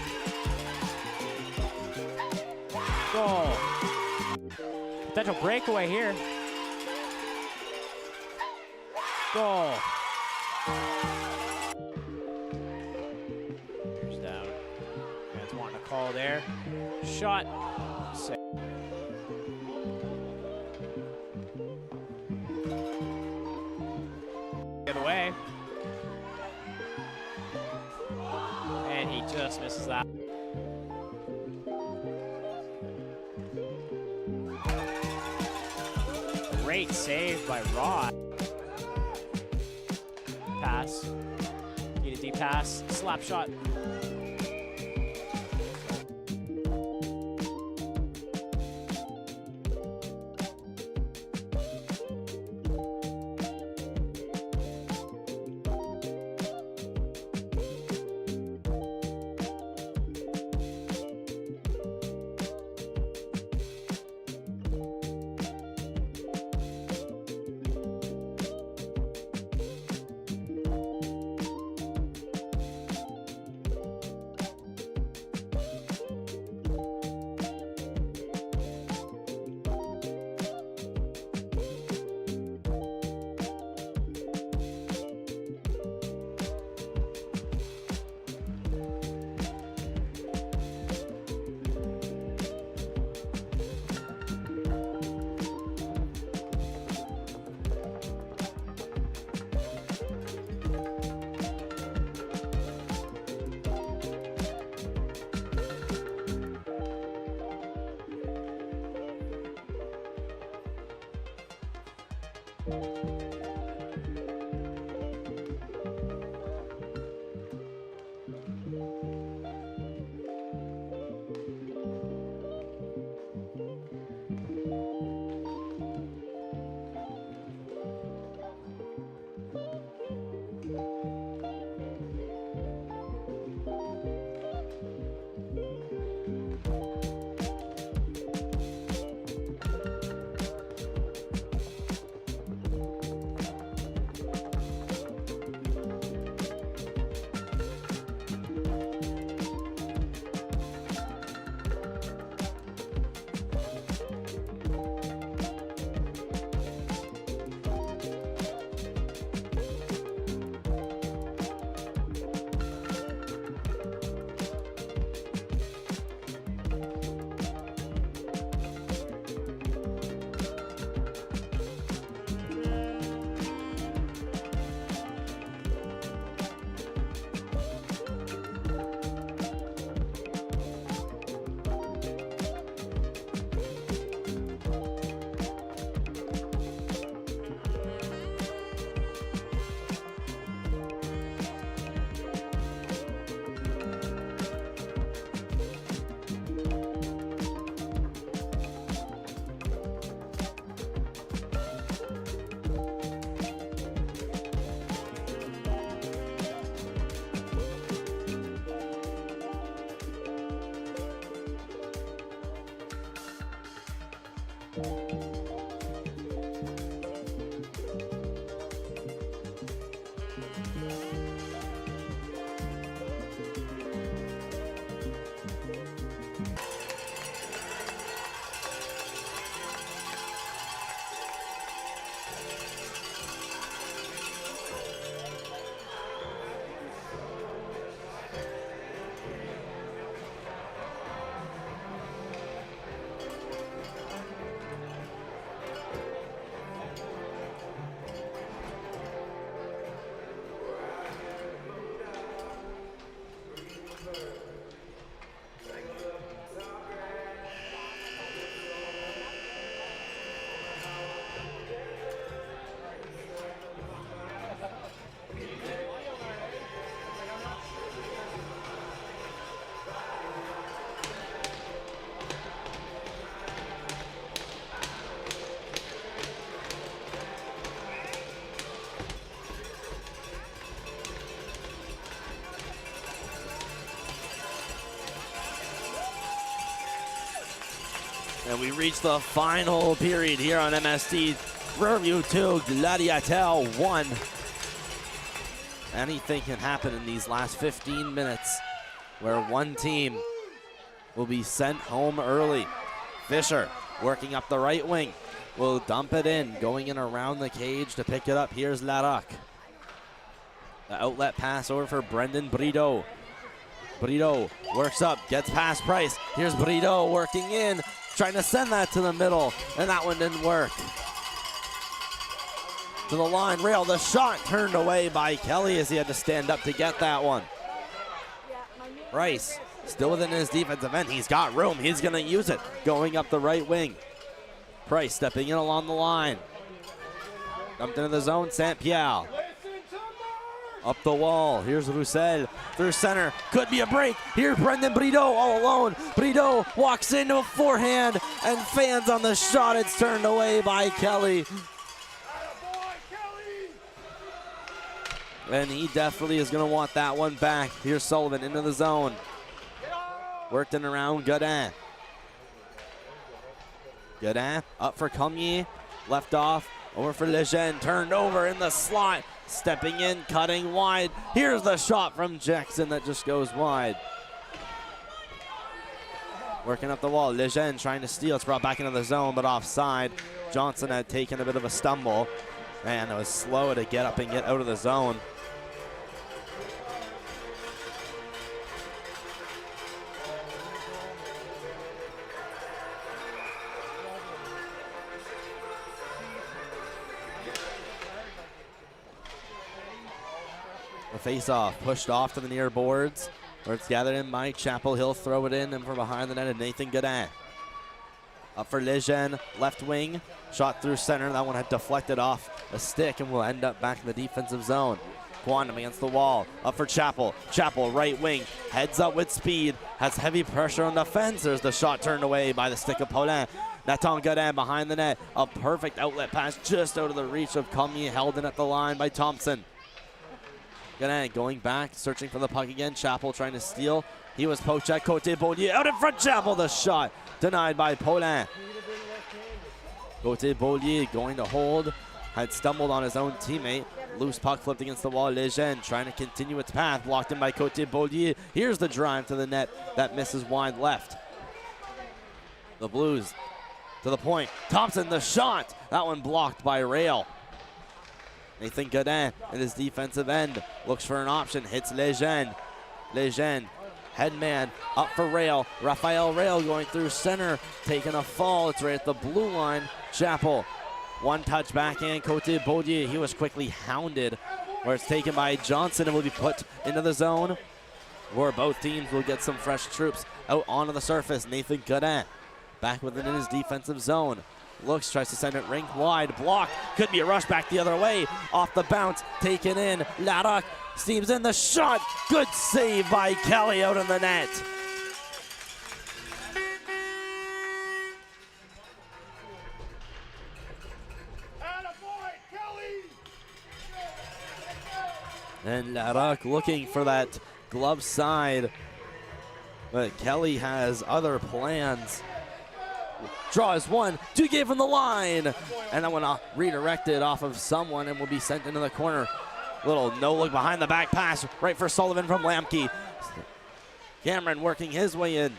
Goal. Potential breakaway here. Goal. Here's down. Fans wanting a call there. Shot. Save. Get away. And he just misses that. Great save by Rod. Pass. Need a deep pass. Slap shot. And we reach the final period here on MST. Riverview 2, Gladiateurs 1. Anything can happen in these last 15 minutes where one team will be sent home early. Fisher working up the right wing. Will dump it in, going in around the cage to pick it up. Here's Larocque. The outlet pass over for Brendan Brito. Brito works up, gets past Price. Here's Brito working in, trying to send that to the middle, and that one didn't work. To the line rail, the shot turned away by Kelly as he had to stand up to get that one. Price still within his defensive end. He's got room, he's gonna use it. Going up the right wing. Price stepping in along the line. Dumped into the zone, Saint-Pierre. Up the wall, here's Roussel through center, could be a break. Here's Brendan Brito all alone. Brito walks into a forehand and fans on the shot. It's turned away by Kelly. And he definitely is gonna want that one back. Here's Sullivan into the zone. Worked in around Godin. Godin up for Comier, left off, over for Lejeune, turned over in the slot. Stepping in, cutting wide. Here's the shot from Jackson that just goes wide. Working up the wall, Lejeune trying to steal. It's brought back into the zone, but offside. Johnson had taken a bit of a stumble, and it was slow to get up and get out of the zone. The face-off pushed off to the near boards, where it's gathered in by Chappell. He'll throw it in, and from behind the net of Nathan Godin. Up for Lejeune, left wing, shot through center. That one had deflected off a stick and will end up back in the defensive zone. Quantum against the wall, up for Chappell. Chappell, right wing, heads up with speed, has heavy pressure on the fence. There's the shot turned away by the stick of Paulin. Nathan Godin behind the net, a perfect outlet pass just out of the reach of Comier, held in at the line by Thompson. Godin going back, searching for the puck again. Chappell trying to steal. He was poked at Côté Beaulieu. Out in front, Chappell, the shot denied by Paulin. Côté Beaulieu going to hold. Had stumbled on his own teammate. Loose puck flipped against the wall. Lejeune trying to continue its path. Blocked in by Côté Beaulieu. Here's the drive to the net that misses wide left. The Blues to the point. Thompson, the shot. That one blocked by Rail. Nathan Godin in his defensive end looks for an option, hits Lejeune. Lejeune, headman up for Rail. Raphael Rail going through center, taking a fall. It's right at the blue line. Chappell, one touch backhand. Côté Beaulieu, he was quickly hounded, where it's taken by Johnson and will be put into the zone, where both teams will get some fresh troops out onto the surface. Nathan Godin back within his defensive zone. Looks, tries to send it rink wide, blocked. Could be a rush back the other way. Off the bounce, taken in. Larocque steams in the shot. Good save by Kelly out in the net. And Larocque looking for that glove side, but Kelly has other plans. draws one. Duguay from the line. And that one redirected off of someone and will be sent into the corner. Little no-look behind the back pass right for Sullivan from Lamke. Cameron working his way in.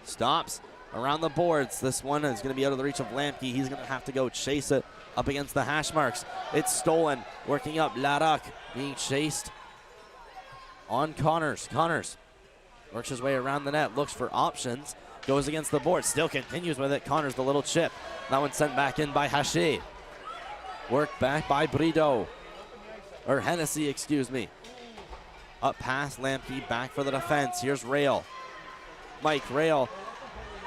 Stops around the boards. This one is going to be out of the reach of Lamke. He's going to have to go chase it up against the hash marks. It's stolen. Working up. Laroc being chased on Connors. Connors works his way around the net. Looks for options. Goes against the board. Still continues with it. Connors the little chip. That one sent back in by Haché. Worked back by Brideau. Or Hennessy, excuse me. Up past Lamke, back for the defense. Here's Rail. Mike Rail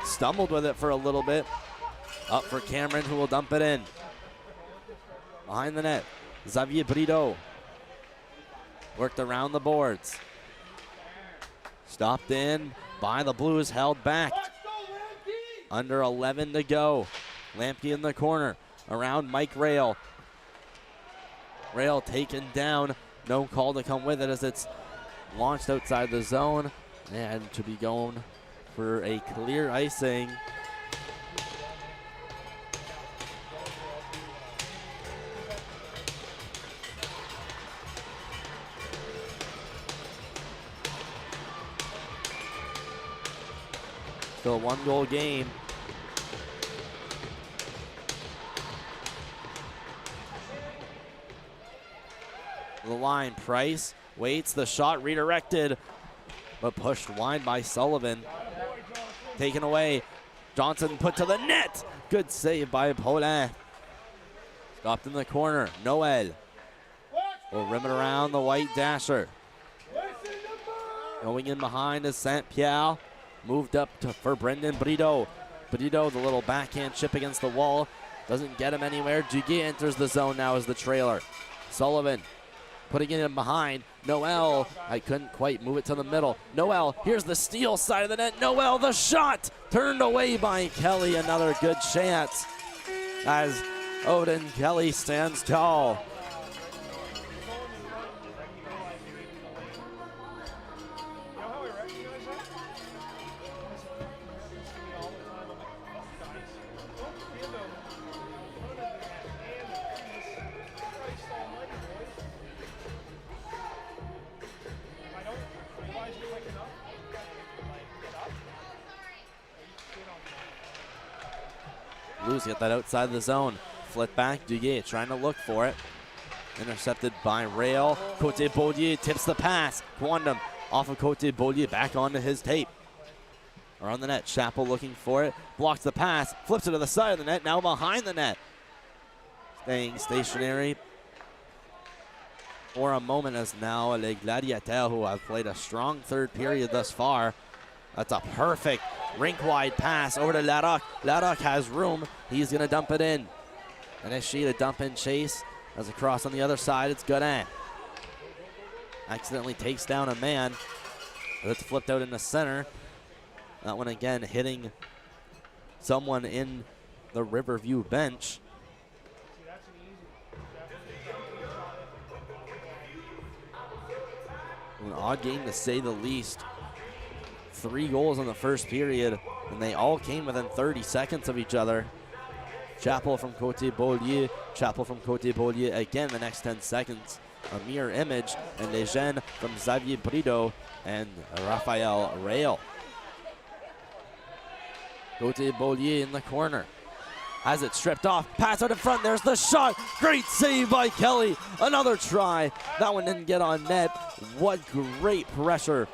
stumbled with it for a little bit. Up for Cameron, who will dump it in. Behind the net, Xavier Brideau. Worked around the boards. Stopped in by the Blues, held back. Under 11 to go. Lamke in the corner, around Mike Rail. Rail taken down. No call to come with it as it's launched outside the zone. And to be going for a clear icing. Still a one-goal game. The line, Price waits, the shot redirected, but pushed wide by Sullivan. Taken away, Johnson put to the net. Good save by Paulin. Stopped in the corner, Noel will rim it around the white dasher. Going in behind is Saint-Pierre. Moved up for Brendan Brideau. Brideau, the little backhand chip against the wall. Doesn't get him anywhere. Duguay enters the zone now as the trailer. Sullivan putting it in behind. Noel, I couldn't quite move it to the middle. Noel, here's the steal side of the net. Noel, the shot, turned away by Kelly. Another good chance as Odin Kelly stands tall. Blues get that outside the zone. Flip back, Duguay trying to look for it. Intercepted by Rail. Cote Beaulieu tips the pass. Quandam off of Cote Beaulieu, back onto his tape. Or on the net, Chappell looking for it. Blocks the pass, flips it to the side of the net, now behind the net. Staying stationary for a moment as now Les Gladiateurs, who have played a strong third period thus far. That's a perfect rink-wide pass over to Laroc. Laroc has room. He's going to dump it in. And a dump in chase. As across on the other side, it's Godin. Accidentally takes down a man. But it's flipped out in the center. That one again hitting someone in the Riverview bench. An odd game to say the least. 3 goals in the first period, and they all came within 30 seconds of each other. Chappell from Cote Beaulieu, Chappell from Cote Beaulieu again the next 10 seconds. A mirror image, and Lejeune from Xavier Brideau and Raphael Rail. Cote Beaulieu in the corner. Has it stripped off, pass out in front, there's the shot. Great save by Kelly, another try. That one didn't get on net. What great pressure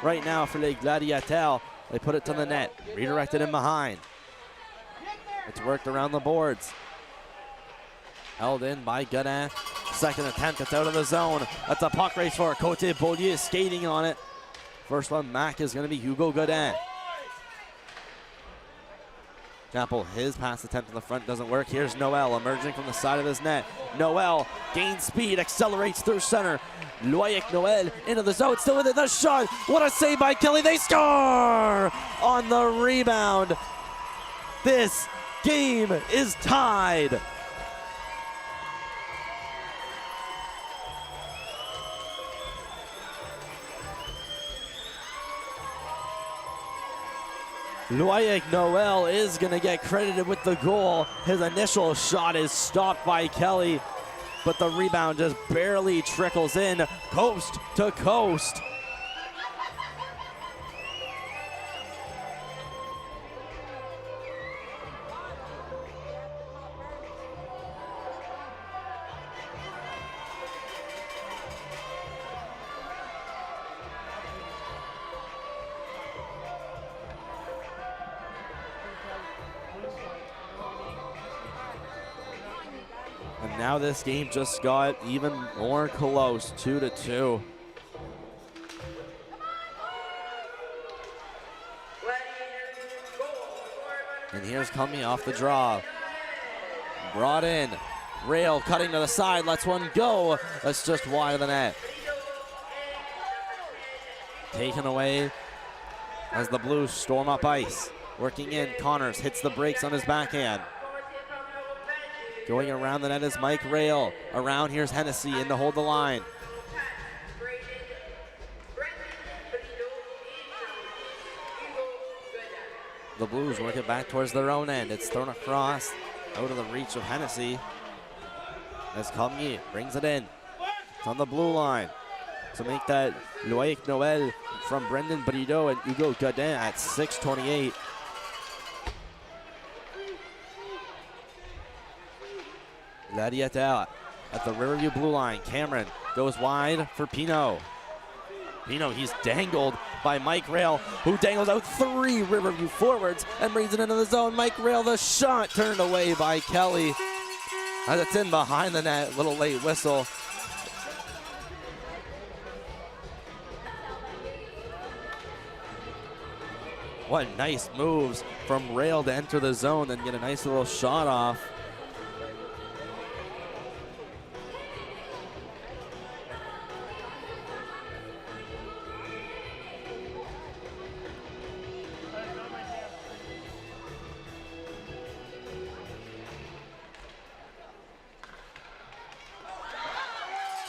right now for Les Gladiateurs. They put it to the net, redirected in behind. It's worked around the boards. Held in by Godin. Second attempt, it's out of the zone. That's a puck race for Cote Beaulieu, skating on it. First one back is going to be Hugo Godin. Chappell, his pass attempt in the front doesn't work. Here's Noel emerging from the side of his net. Noel gains speed, accelerates through center. Loic Noel into the zone, still with it, the shot. What a save by Kelly, they score on the rebound. This game is tied. Loic Noel is going to get credited with the goal. His initial shot is stopped by Kelly, but the rebound just barely trickles in, coast to coast. And now this game just got even more close, 2-2. And here's coming off the draw. Brought in. Rail cutting to the side, lets one go. That's just wide of the net. Taken away as the Blues storm up ice. Working in, Connors hits the brakes on his backhand. Going around the net is Mike Rail. Around here's Hennessy in to hold the line. The Blues work it back towards their own end. It's thrown across, out of the reach of Hennessy. As Comey brings it in. It's on the blue line. To make that Loic Noel from Brendan Brideau and Hugo Godin at 6:28. Gladiateurs at the Riverview blue line. Cameron goes wide for Pino. Pino, he's dangled by Mike Rail, who dangles out 3 Riverview forwards and brings it into the zone. Mike Rail, the shot turned away by Kelly. As it's in behind the net, little late whistle. What nice moves from Rail to enter the zone and get a nice little shot off.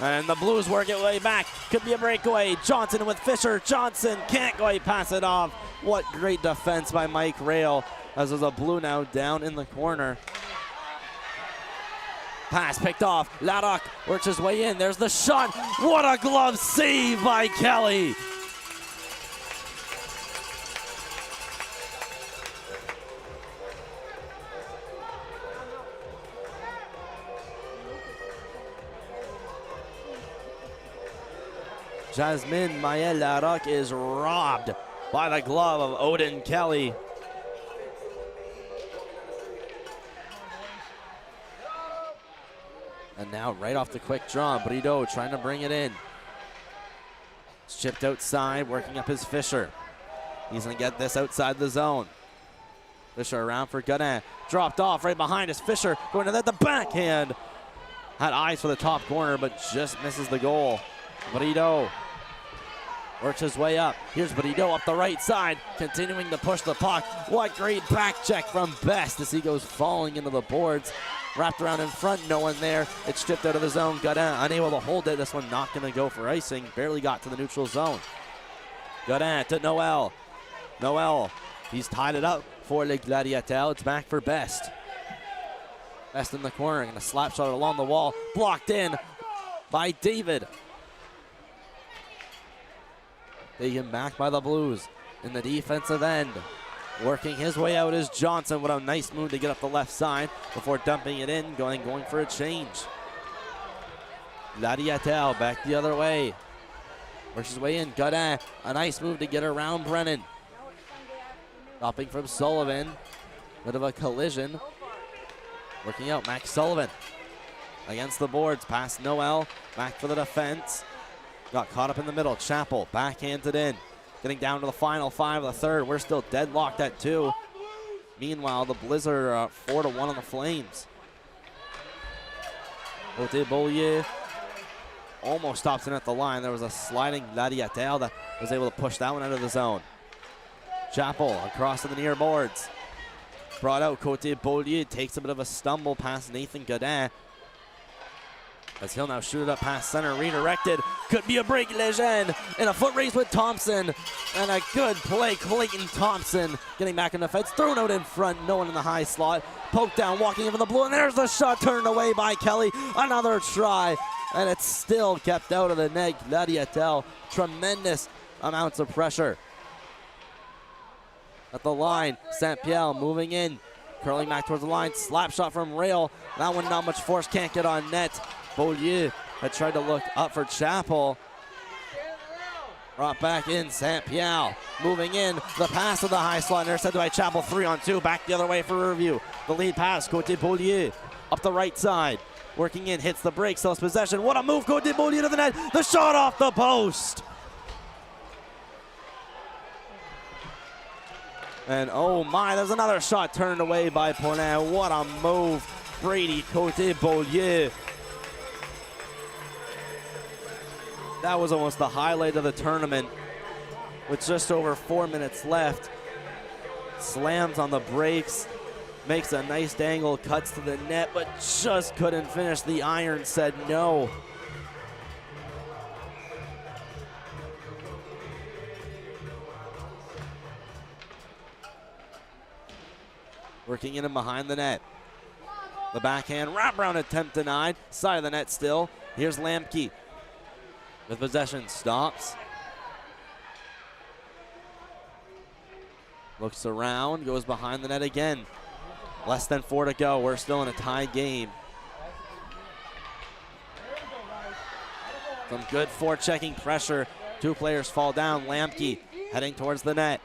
And the Blues work it way back. Could be a breakaway. Johnson with Fisher. Johnson can't quite pass it off. What great defense by Mike Rail. As there's a Blue now down in the corner. Pass picked off. Laddock works his way in. There's the shot. What a glove save by Kelly. Jasmine Maël-Larocque is robbed by the glove of Odin Kelly. And now right off the quick draw, Brideau trying to bring it in. It's chipped outside, working up his Fisher. He's gonna get this outside the zone. Fisher around for Godin. Dropped off right behind us. Fisher going to the backhand. Had eyes for the top corner, but just misses the goal. Brideau works his way up. Here's Brideau up the right side, continuing to push the puck. What great back check from Best as he goes falling into the boards. Wrapped around in front, no one there. It's stripped out of the zone. Godin unable to hold it. This one not going to go for icing. Barely got to the neutral zone. Godin to Noel. Noel, he's tied it up for Les Gladiateurs. It's back for Best. Best in the corner, going to slap shot it along the wall. Blocked in by David. Taken back by the Blues in the defensive end. Working his way out is Johnson. What a nice move to get up the left side before dumping it in, going for a change. Gladiateur back the other way. Works his way in. Godin, a nice move to get around Brennan. Stopping from Sullivan. Bit of a collision. Working out Max Sullivan against the boards. Past Noel. Back for the defense. Got caught up in the middle. Chappell backhanded in. Getting down to the final 5 of the third. We're still deadlocked at 2. Meanwhile, the Blizzard are 4-1 on the Flames. Ote Beaulieu almost stops in at the line. There was a sliding Gladiateur that was able to push that one out of the zone. Chappell across to the near boards. Brought out. Cote Beaulieu takes a bit of a stumble past Nathan Godin. as he'll now shoot it up past center, redirected. Could be a break, Lejeune in a foot race with Thompson, and a good play, Clayton Thompson getting back in the fights, thrown out in front, no one in the high slot, poked down, walking in for the blue, and there's the shot turned away by Kelly. Another try, and it's still kept out of the net. Gladiateurs, tremendous amounts of pressure. At the line, Saint-Pierre moving in, curling back towards the line, slap shot from Rail. That one not much force, can't get on net. Beaulieu had tried to look up for Chappell. Brought back in, Saint-Pierre moving in, the pass to the high slot, intercepted by Chappell, 3-on-2, back the other way for Riverview. The lead pass, Côté Beaulieu, up the right side, working in, hits the break, sells possession. What a move, Côté Beaulieu to the net, the shot off the post. And oh my, there's another shot turned away by Poulin. What a move, Brady Côté Beaulieu. That was almost the highlight of the tournament. With just over 4 minutes left, slams on the brakes, makes a nice dangle, cuts to the net, but just couldn't finish. The iron said no. Working in and behind the net. The backhand wraparound attempt denied. Side of the net still. Here's Lamke with possession, stops. Looks around, goes behind the net again. Less than 4 to go. We're still in a tie game. Some good forechecking pressure. 2 players fall down. Lamke heading towards the net.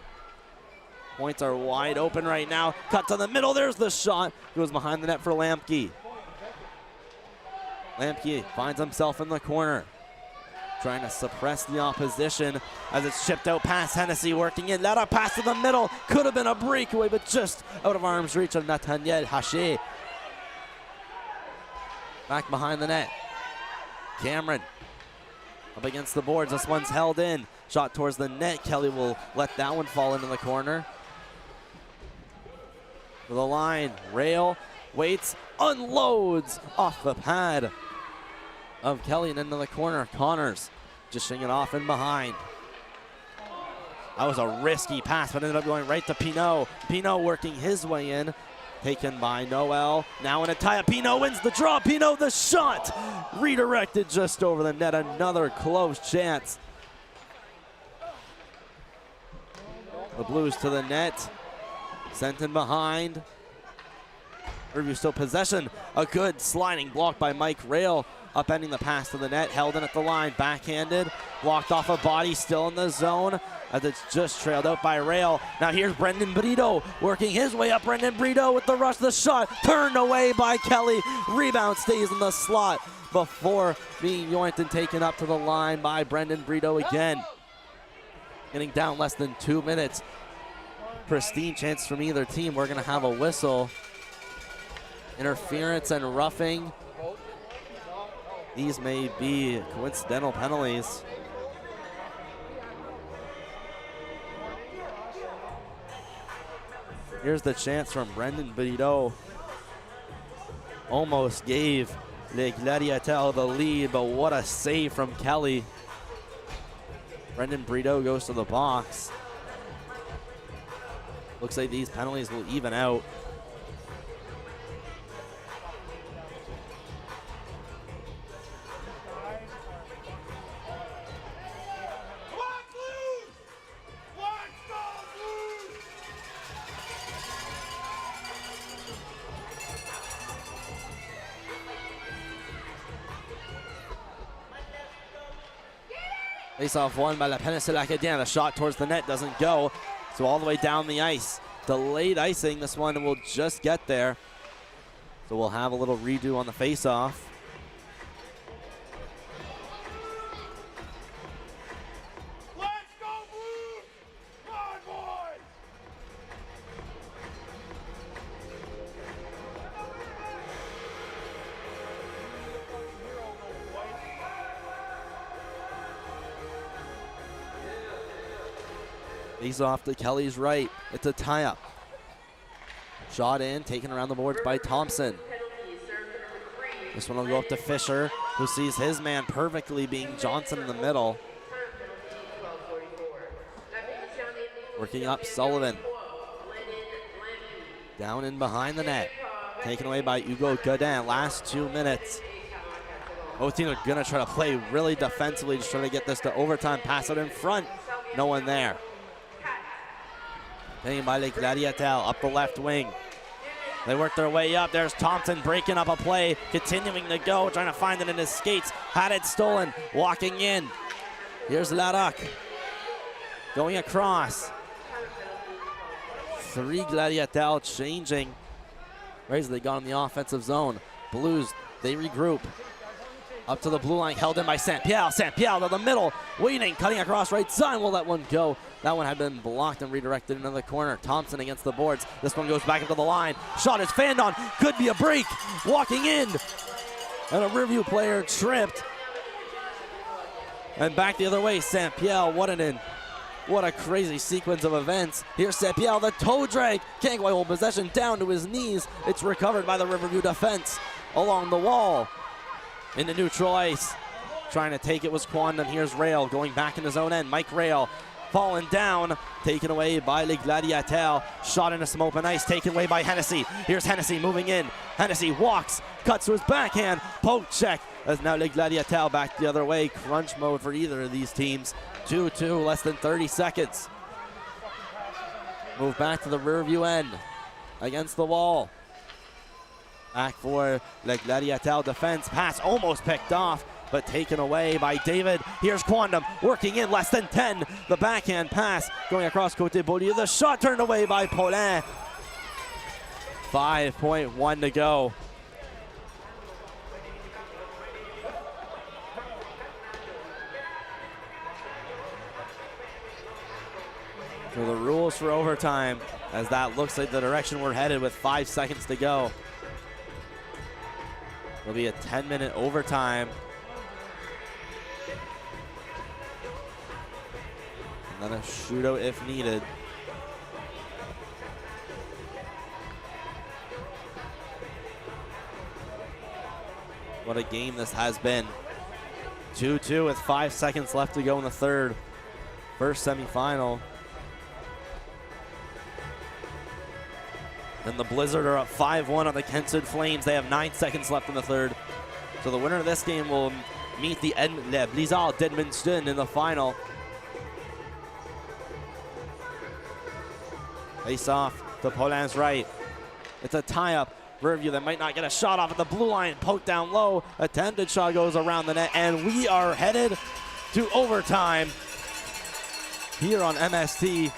Points are wide open right now. Cut to the middle. There's the shot. Goes behind the net for Lamke. Lamke finds himself in the corner, trying to suppress the opposition as it's chipped out past Hennessy, working in. Let a pass to the middle. Could have been a breakaway, but just out of arm's reach of Nathaniel Haché. Back behind the net. Cameron up against the boards. This one's held in. Shot towards the net. Kelly will let that one fall into the corner. To the line. Rail waits, unloads off the pad of Kelly and into the corner. Connors dishing it off in behind. That was a risky pass, but ended up going right to Pinot. Pinot working his way in. Taken by Noel. Now in a tie-up. Pinot wins the draw. Pinot the shot. Redirected just over the net. Another close chance. The Blues to the net. Sent in behind. Riverview still possession. A good sliding block by Mike Rail. Upending the pass to the net. Held in at the line. Backhanded. Blocked off a body. Still in the zone as it's just trailed out by Rail. Now here's Brendan Brito working his way up. Brendan Brito with the rush. The shot turned away by Kelly. Rebound stays in the slot before being yoinked and taken up to the line by Brendan Brito again. Getting down less than 2 minutes. Pristine chance from either team. We're going to have a whistle. Interference and roughing. These may be coincidental penalties. Here's the chance from Brendan Brito. Almost gave Les Gladiateurs the lead, but what a save from Kelly. Brendan Brito goes to the box. Looks like these penalties will even out. Face-off won by La Péninsule Acadienne. The shot towards the net doesn't go, so all the way down the ice. Delayed icing. This one will just get there. So we'll have a little redo on the face-off. Let's go, Blues! Come on, boys! Face off to Kelly's right. It's a tie-up. Shot in, taken around the boards by Thompson. This one will go up to Fisher, who sees his man perfectly being Johnson in the middle. Working up Sullivan. Down in behind the net. Taken away by Hugo Godin. Last 2 minutes. Both teams are going to try to play really defensively, just trying to get this to overtime. Pass it in front. No one there. Taken by Les Gladiateurs up the left wing. They work their way up. There's Thompson breaking up a play, continuing to go, trying to find it in his skates. Had it stolen, walking in. Here's Larocque going across. 3 Gladiateurs changing. Right as they got in the offensive zone. Blues, they regroup. Up to the blue line, held in by Saint-Pierre. Saint-Pierre to the middle, waiting, cutting across right side. Will let one go. That one had been blocked and redirected into the corner. Thompson against the boards. This one goes back up to the line. Shot is fanned on. Could be a break. Walking in. And a Riverview player tripped. And back the other way, Saint-Pierre. What a crazy sequence of events. Here's Saint-Pierre, the toe drag. Can't quite hold possession, down to his knees. It's recovered by the Riverview defense along the wall. Into neutral ice. Trying to take it was Quandon. Here's Rail going back in his own end. Mike Rail falling down. Taken away by Les Gladiateurs. Shot into some open ice. Taken away by Hennessy. Here's Hennessy moving in. Hennessy walks. Cuts to his backhand. Poke check. As now Les Gladiateurs back the other way. Crunch mode for either of these teams. 2-2, less than 30 seconds. Move back to the Riverview end. Against the wall. Back for the Gladiateurs defense. Pass almost picked off, but taken away by David. Here's Quandon working in less than 10. The backhand pass going across Côté Beaulieu. The shot turned away by Paulin. 5.1 to go. So the rules for overtime, as that looks like the direction we're headed with 5 seconds to go. It'll be a 10-minute overtime. And then a shootout if needed. What a game this has been. 2-2 with 5 seconds left to go in the third. First semifinal. And the Blizzard are up 5-1 on the Kensett Flames. They have 9 seconds left in the third. So the winner of this game will meet the Blizzard d'Edmundston in the final. Face off to Paulin's right. It's a tie-up. Riverview that might not get a shot off at the blue line. Poked down low. Attempted shot goes around the net. And we are headed to overtime here on MST.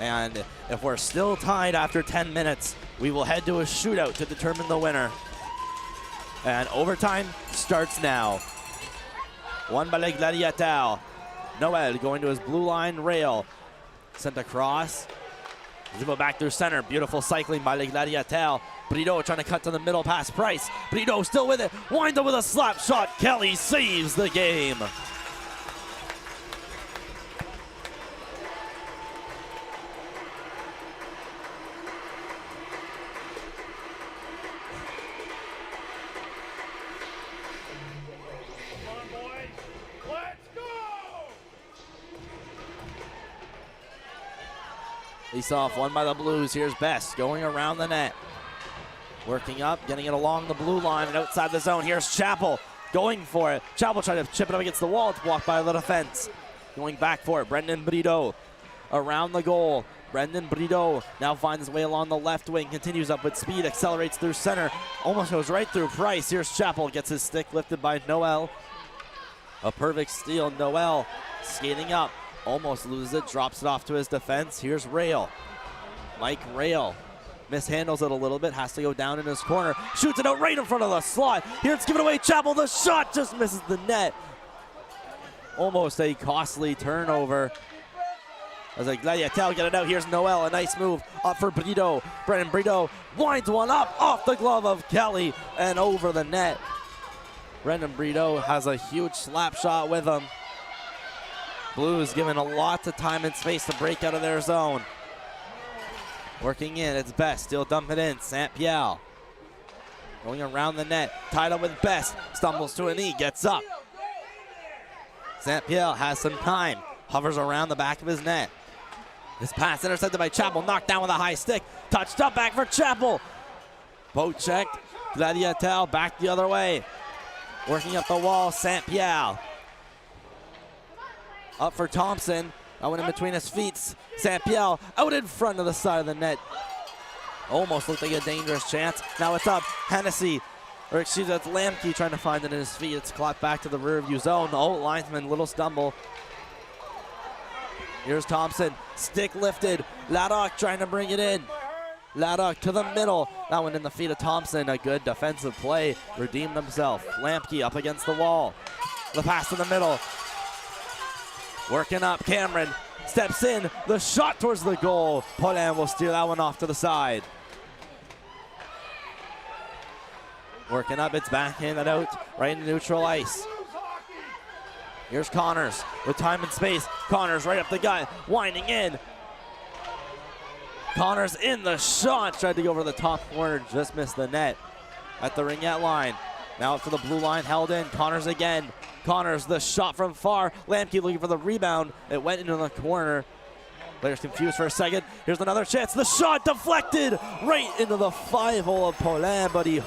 And if we're still tied after 10 minutes, we will head to a shootout to determine the winner. And overtime starts now. Won by Les Gladiateurs. Noel going to his blue line rail. Sent across. Zibo back through center. Beautiful cycling by Les Gladiateurs. Brideau trying to cut to the middle past Price. Brideau still with it. Winds up with a slap shot. Kelly saves the game. Face off, won by the Blues. Here's Best going around the net. Working up, getting it along the blue line and outside the zone. Here's Chappell going for it. Chappell trying to chip it up against the wall. It's blocked by the defense. Going back for it, Brendan Brideau around the goal. Brendan Brideau now finds his way along the left wing. Continues up with speed, accelerates through center. Almost goes right through Price. Here's Chappell, gets his stick lifted by Noel. A perfect steal. Noel skating up. Almost loses it, drops it off to his defense. Here's Rail. Mike Rail mishandles it a little bit, has to go down in his corner. Shoots it out right in front of the slot. Here it's given away. Chappell, the shot just misses the net. Almost a costly turnover. As a Gladiateur get it out. Here's Noel, a nice move up for Brideau. Brendan Brideau winds one up off the glove of Kelly and over the net. Brendan Brideau has a huge slap shot with him. Blues given a lot of time and space to break out of their zone. Working in, it's Best, still dump it in. Saint-Pierre going around the net, tied up with Best, stumbles to a knee, gets up. Saint-Pierre has some time, hovers around the back of his net. His pass intercepted by Chappell, knocked down with a high stick, touched up back for Chappell. Poke checked, Gladiateur back the other way. Working up the wall, Saint-Pierre. Up for Thompson. That went in between his feet. Saint-Pierre out in front of the side of the net. Almost looked like a dangerous chance. Now it's up. Hennessy, or excuse me, it's Lamke trying to find it in his feet. It's clapped back to the Riverview zone. Oh, linesman, little stumble. Here's Thompson. Stick lifted. Laddock trying to bring it in. Laddock to the middle. That one in the feet of Thompson. A good defensive play. Redeemed himself. Lamke up against the wall. The pass to the middle. Working up, Cameron steps in, the shot towards the goal. Paulin will steer that one off to the side. Working up, it's backhanded out, right into neutral ice. Here's Connors with time and space. Connors right up the gut, winding in. Connors in the shot, tried to go over the top corner, just missed the net at the ringette line. Now up to the blue line, held in, Connors again. Connors, the shot from far. Lamke looking for the rebound. It went into the corner. Players confused for a second. Here's another chance. The shot deflected right into the 5-hole of Paulin, but he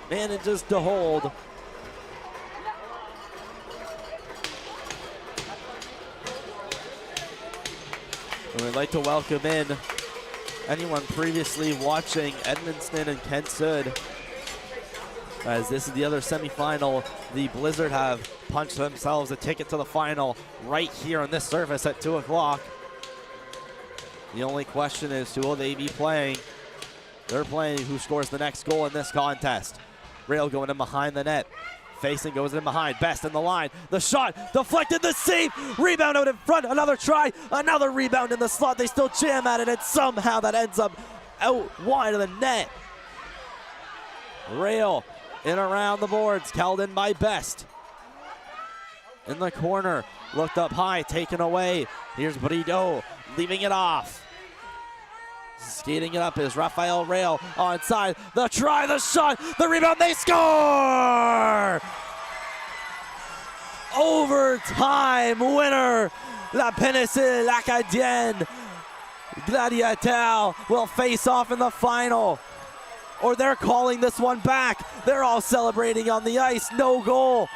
manages to hold. And we'd like to welcome in anyone previously watching Edmundston and Kent Sud, as this is the other semifinal. The Blizzard have punched themselves a ticket to the final right here on this surface at 2 o'clock. The only question is, who will they be playing? They're playing who scores the next goal in this contest. Rail going in behind the net. Facing goes in behind. Best in the line. The shot deflected, the save. Rebound out in front. Another try. Another rebound in the slot. They still jam at it, and somehow that ends up out wide of the net. Rail in around the boards, held in by Best. In the corner, looked up high, taken away. Here's Brideau, leaving it off. Skating it up is Raphael Rail onside. The try, the shot, the rebound, they score! Overtime winner, La Péninsule Acadienne. Gladiateurs will face off in the final. Or they're calling this one back. They're all celebrating on the ice. No goal.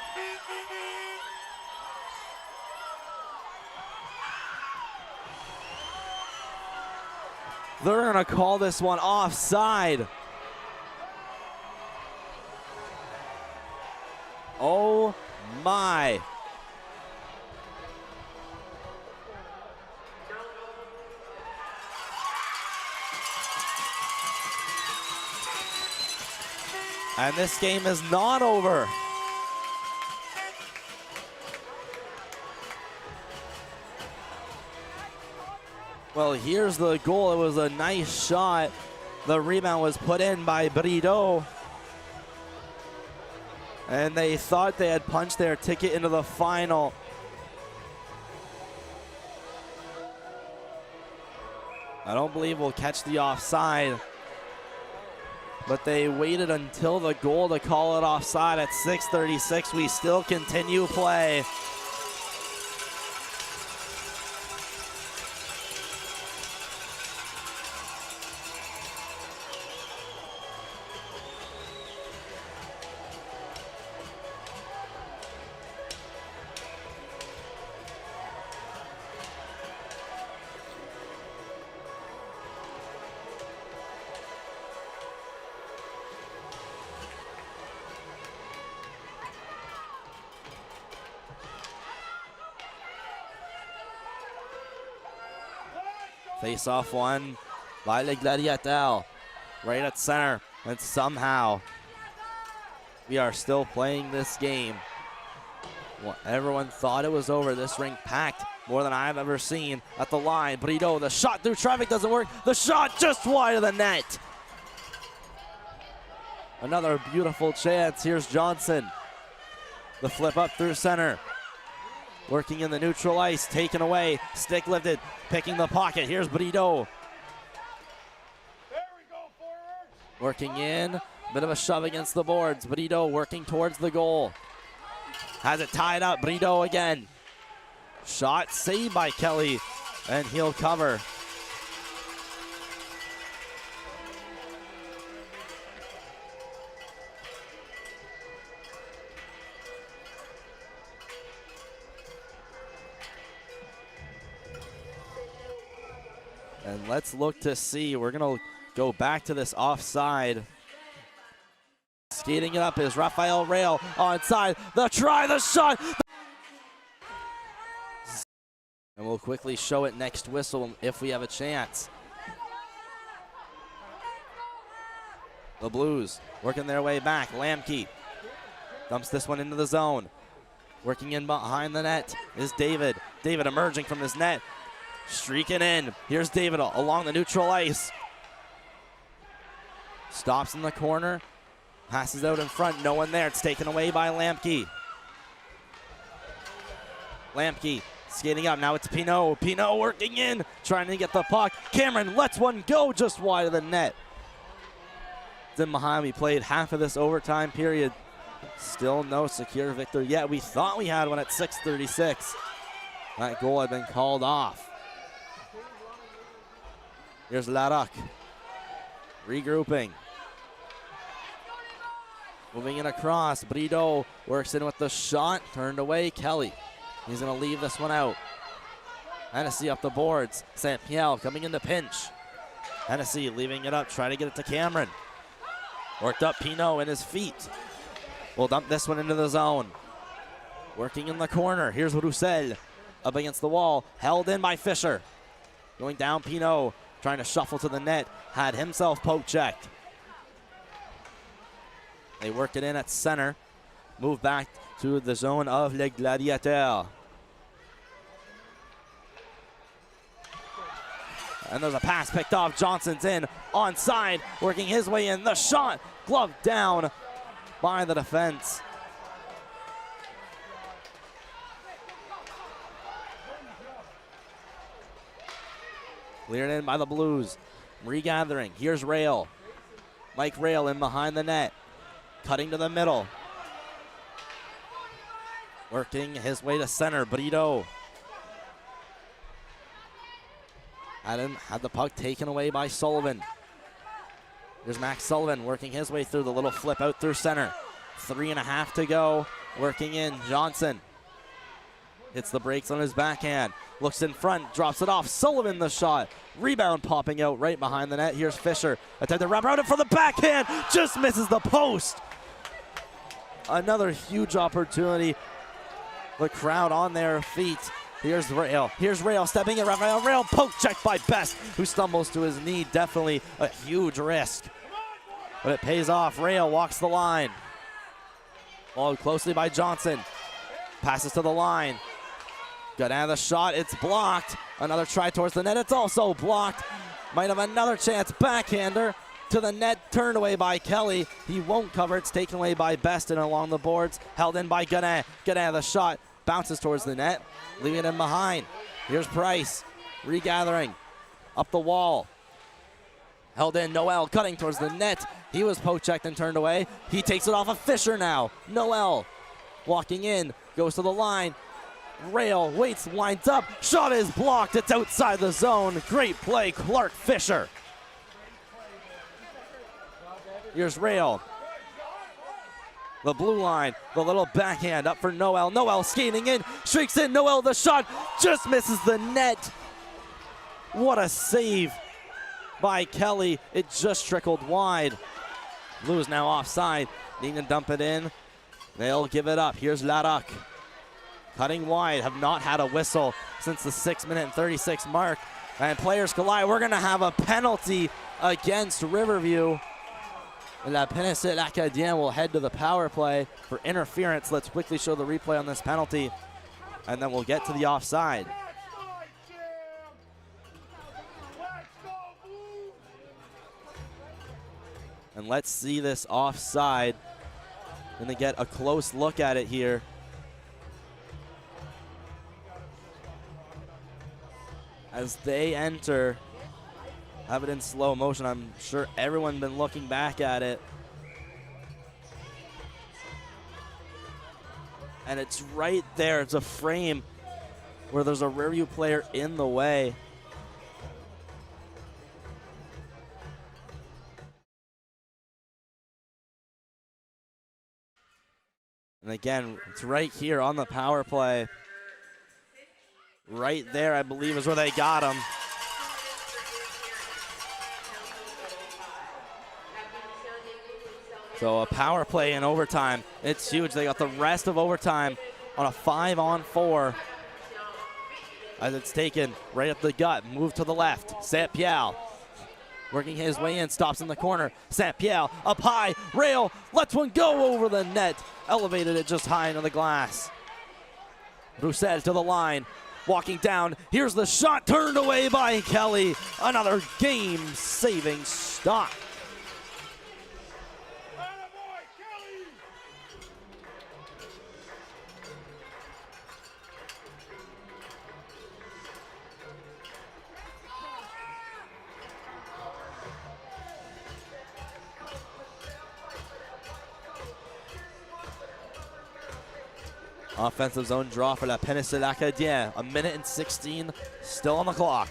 They're going to call this one offside. Oh my. And this game is not over. Well, here's the goal. It was a nice shot. The rebound was put in by Brito. And they thought they had punched their ticket into the final. I don't believe we'll catch the offside. But they waited until the goal to call it offside at 6:36. We still continue play. Face-off one by the Gladiateurs, right at center, and somehow we are still playing this game. Well, everyone thought it was over. This rink packed more than I've ever seen at the line. Brito, the shot through traffic doesn't work. The shot just wide of the net. Another beautiful chance. Here's Johnson. The flip up through center. Working in the neutral ice, taken away, stick lifted, picking the pocket. Here's Brito. There we go, forward. Working in, bit of a shove against the boards. Brito working towards the goal. Has it tied up, Brito again. Shot saved by Kelly, and he'll cover. And let's look to see. We're going to go back to this offside. Skating it up is Rafael Rail onside. The try, the shot. And we'll quickly show it next whistle if we have a chance. The Blues working their way back. Lamke dumps this one into the zone. Working in behind the net is David. David emerging from his net. Streaking in. Here's David along the neutral ice. Stops in the corner. Passes out in front. No one there. It's taken away by Lamke. Lamke skating up. Now it's Pinot. Pinot working in. Trying to get the puck. Cameron lets one go just wide of the net. It's in behind. We played half of this overtime period. Still no secure victory yet. We thought we had one at 6:36. That goal had been called off. Here's Larocque. Regrouping. Moving in across. Brito works in with the shot. Turned away. Kelly. He's going to leave this one out. Hennessy up the boards. St. Pierre coming into pinch. Hennessy leaving it up. Trying to get it to Cameron. Worked up Pinot in his feet. We'll dump this one into the zone. Working in the corner. Here's Roussel. Up against the wall. Held in by Fisher. Going down Pinot. Trying to shuffle to the net. Had himself poke checked. They work it in at center. Move back to the zone of Les Gladiateurs. And there's a pass picked off. Johnson's in. Onside. Working his way in. The shot. Glove down by the defense. Cleared in by the Blues. Regathering. Here's Rail. Mike Rail in behind the net. Cutting to the middle. Working his way to center. Brito. Had the puck taken away by Sullivan. There's Max Sullivan working his way through the little flip out through center. 3.5 to go. Working in. Johnson. Hits the brakes on his backhand. Looks in front, drops it off. Sullivan the shot. Rebound popping out right behind the net. Here's Fisher. Attempt to wrap around it for the backhand. Just misses the post. Another huge opportunity. The crowd on their feet. Here's Rail. Here's Rail stepping in. Rafael Rail poke checked by Best, who stumbles to his knee. Definitely a huge risk. but it pays off. Rail walks the line. Followed closely by Johnson. Passes to the line. Got out of the shot. It's blocked. Another try towards the net. It's also blocked. Might have another chance. Backhander to the net. Turned away by Kelly. He won't cover. It's taken away by Beston along the boards. Held in by Godin. Got out of the shot. Bounces towards the net. Leaving him behind. Here's Price. Regathering. Up the wall. Held in. Noel cutting towards the net. He was poke-checked and turned away. He takes it off of Fisher now. Noel walking in. Goes to the line. Rail waits, lines up. Shot is blocked. It's outside the zone. Great play, Clark Fisher. Here's Rail. The blue line, the little backhand up for Noel. Noel skating in, streaks in. Noel, the shot just misses the net. What a save by Kelly. It just trickled wide. Blue is now offside. Needing to dump it in. They'll give it up. Here's Larocque. Cutting wide, have not had a whistle since the 6-minute and 36 mark. And players collide. We're going to have a penalty against Riverview. And La Péninsule Acadienne will head to the power play for interference. Let's quickly show the replay on this penalty, and then we'll get to the offside. And let's see this offside. Going to get a close look at it here. As they enter, have it in slow motion. I'm sure everyone's been looking back at it. And it's right there. It's a frame where there's a Riverview player in the way. And again, it's right here on the power play. Right there, I believe, is where they got him. So a power play in overtime. It's huge. They got the rest of overtime on a 5-on-4. As it's taken right up the gut. Move to the left. Saint-Pierre working his way in. Stops in the corner. Saint-Pierre up high. Rail lets one go over the net. Elevated it just high into the glass. Roussel to the line. Walking down, here's the shot, turned away by Kelly. Another game-saving stop. Offensive zone draw for La Péninsule Acadienne. 1:16 still on the clock.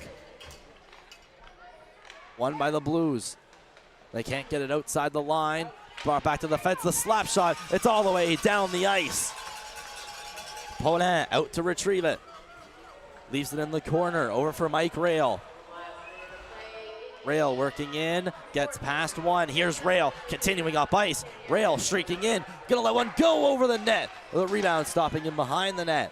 Won by the Blues. They can't get it outside the line. Brought back to the fence. The slap shot. It's all the way down the ice. Paulin out to retrieve it. Leaves it in the corner. Over for Mike Rail. Rail working in, gets past one. Here's Rail continuing up ice. Rail streaking in, gonna let one go over the net. The rebound stopping him behind the net.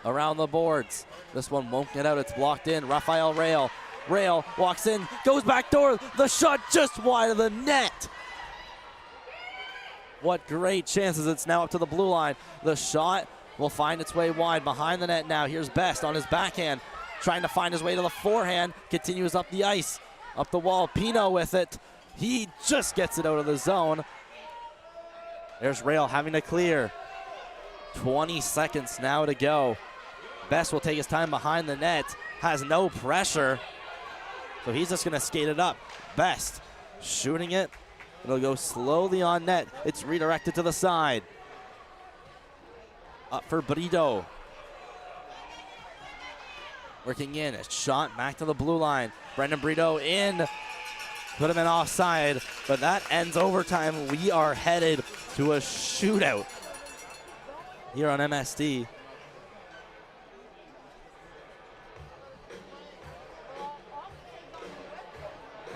Around the boards. This one won't get out, it's blocked in. Raphael Rail. Rail walks in, goes back door. The shot just wide of the net. What great chances. It's now up to the blue line. The shot will find its way wide behind the net now. Here's Best on his backhand. Trying to find his way to the forehand, continues up the ice, up the wall. Pino with it. He just gets it out of the zone. There's Rail having to clear. 20 seconds now to go. Best will take his time behind the net, has no pressure, so he's just gonna skate it up. Best shooting it. It'll go slowly on net. It's redirected to the side. Up for Brito. Working in, a shot back to the blue line. Brendan Brito in, put him in offside, but that ends overtime. We are headed to a shootout here on MSD.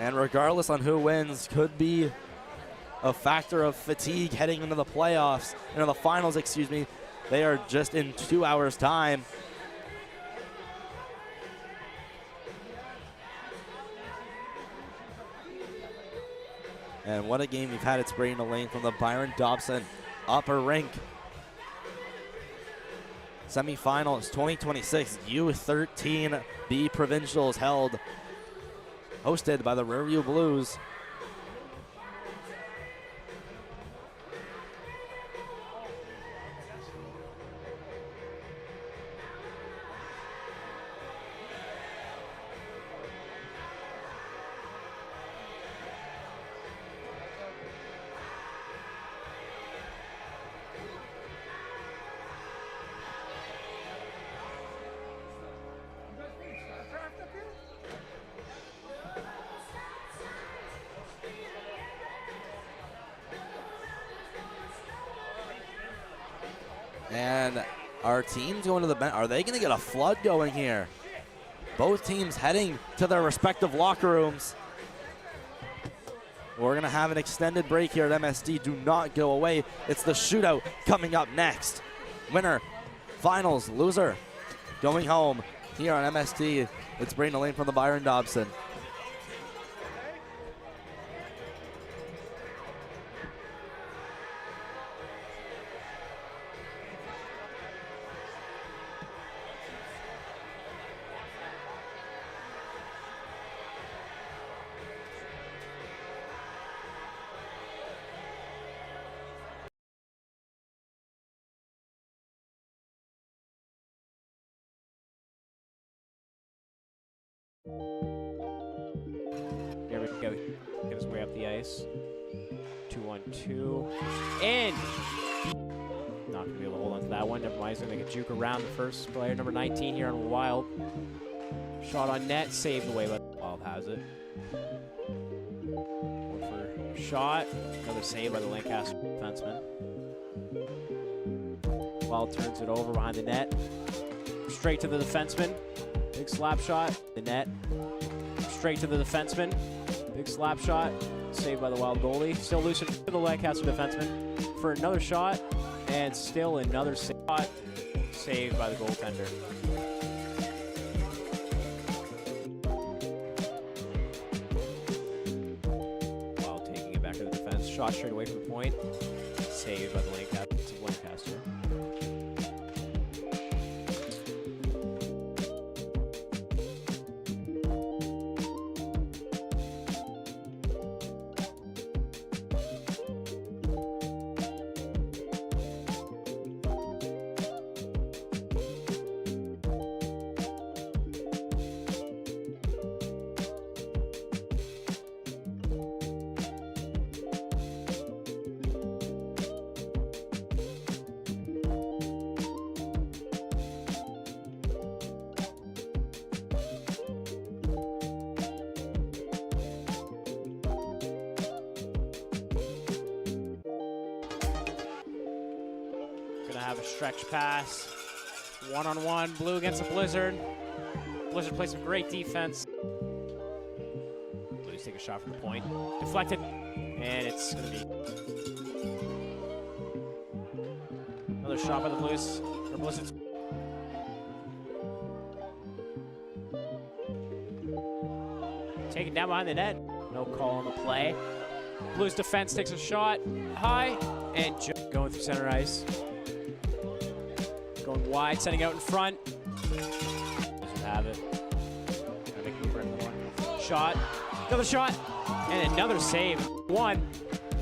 And regardless on who wins, could be a factor of fatigue heading into the playoffs, into the finals, excuse me. They are just in 2 hours' time. And what a game we've had at Spraying the Lane from the Byron Dobson upper rink. Semifinals 2026 U13 B Provincials held, hosted by the Riverview Blues. And our teams going to the bench. Are they going to get a flood going here? Both teams heading to their respective locker rooms. We're going to have an extended break here at MSD. Do not go away. It's the shootout coming up next. Winner, finals, loser, going home here on MSD. It's Spraying the Lane from the Byron Dobson. There we go. Get his way up the ice. 2-1-2. And not going to be able to hold on to that one. Never mind. He's going to make a juke around the first player. Number 19 here on Wild. Shot on net. Saved away, but Wild has it. One for shot. Another save by the Lancaster defenseman. Wild turns it over behind the net. Straight to the defenseman. Big slap shot. The net. Straight to the defenseman. Big slap shot. Saved by the Wild goalie. Still loose to the Lancaster defenseman for another shot. And still another shot. Saved by the goaltender. Wild taking it back to the defense. Shot straight away from the point. Saved by the Lancaster. Gonna have a stretch pass. One-on-one, Blue against the Blizzard. Blizzard plays some great defense. Blues take a shot from the point. Deflected, and it's gonna be another shot by the Blues, or Blizzards. Taken down behind the net. No call on the play. Blues defense takes a shot high, and going through center ice. Going wide, sending out in front. Doesn't have it. Gotta make a move for everyone. Shot, another shot, and another save. One,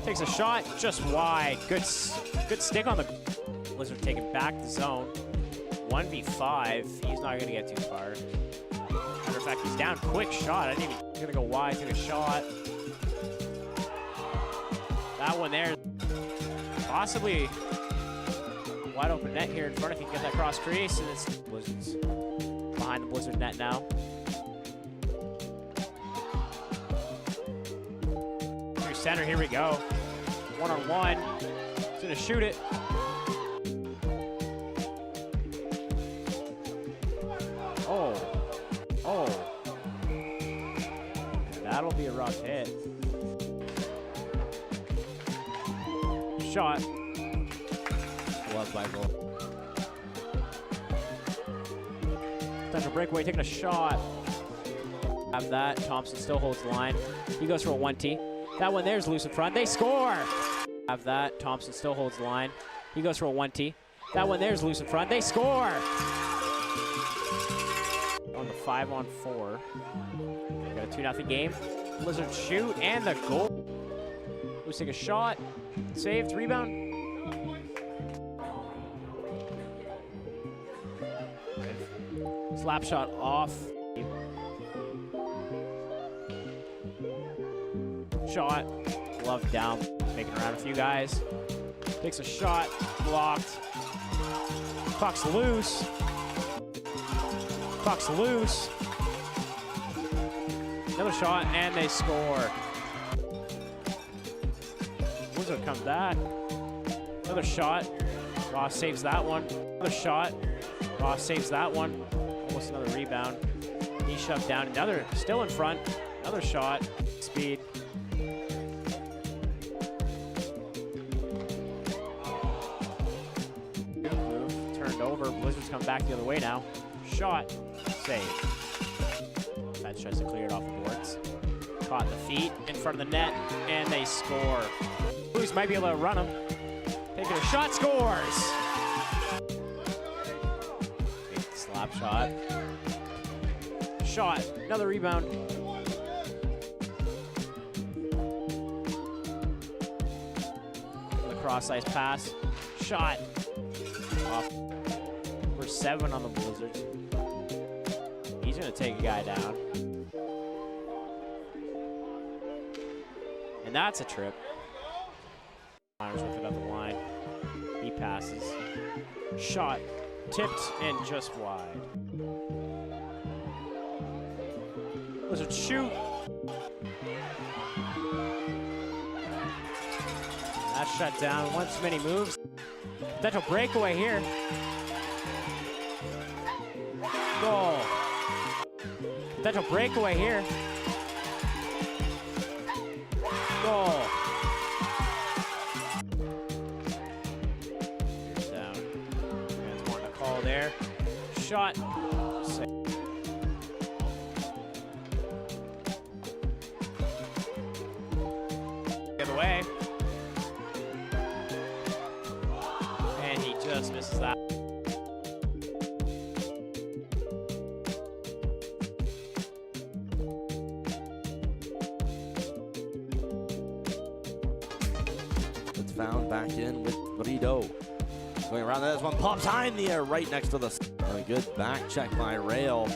takes a shot just wide. Good stick on the Blizzard taking back the zone. 1v5, he's not gonna get too far. Matter of fact, he's down, quick shot. I didn't even, he's gonna go wide, take a shot. That one there, possibly wide open net here in front if he can get that cross crease, and it's Blizzards behind the Blizzard net now. Through center, here we go. One-on-one, he's gonna shoot it. Oh. That'll be a rough hit. Shot. Love by goal. Potential breakaway, taking a shot. Have that. Thompson still holds the line. He goes for a 1T. That one there's loose in front. They score! Have that. Thompson still holds the line. He goes for a 1T. That one there's loose in front. They score! On the 5-on-4. Got a 2-0 game. Blizzard shoot and the goal. Who's take a shot? Saved. Rebound. Slap shot off. Shot. Glove down. Making around a few guys. Takes a shot. Blocked. Puck's loose. Puck's loose. Another shot, and they score. Wizard comes back. Another shot. Ross saves that one. Another shot. Ross saves that one. Almost another rebound. He shoved down. Another, still in front. Another shot. Speed. Good move. Turned over. Blizzard's come back the other way now. Shot. Save. That tries to clear it off the boards. Caught the feet in front of the net, and they score. Blues might be able to run them. Taking a shot, scores! Slap shot. Shot. Another rebound. The cross-ice pass. Shot. Off. We're 7 on the Blizzards. He's going to take a guy down. And that's a trip. Myers with it up the line. He passes. Shot. Tipped and just wide. Blizzard shoot. That's shut down. One too many moves. Potential breakaway here. Goal. Potential breakaway here. Goal. Here's down. That's wanting to call there. Shot. Save. The other way. And he just misses that. Found back in with Brito. Going around, there's one pops high in the air right next to the... A good back check by Rail.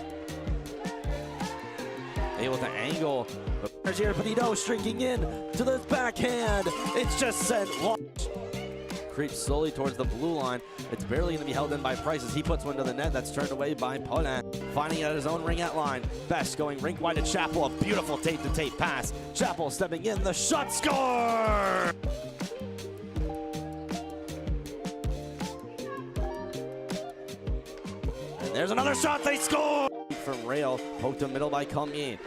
Able to angle. But there's here Brito streaking in to the backhand. It's just sent long. Creeps slowly towards the blue line. It's barely going to be held in by Price as he puts one to the net. That's turned away by Paulin. Finding it at his own ringette line. Best going rink wide to Chappell. A beautiful tape-to-tape pass. Chappell stepping in. The shot, score! There's another shot, they score! From Rail, poked to middle by Comier.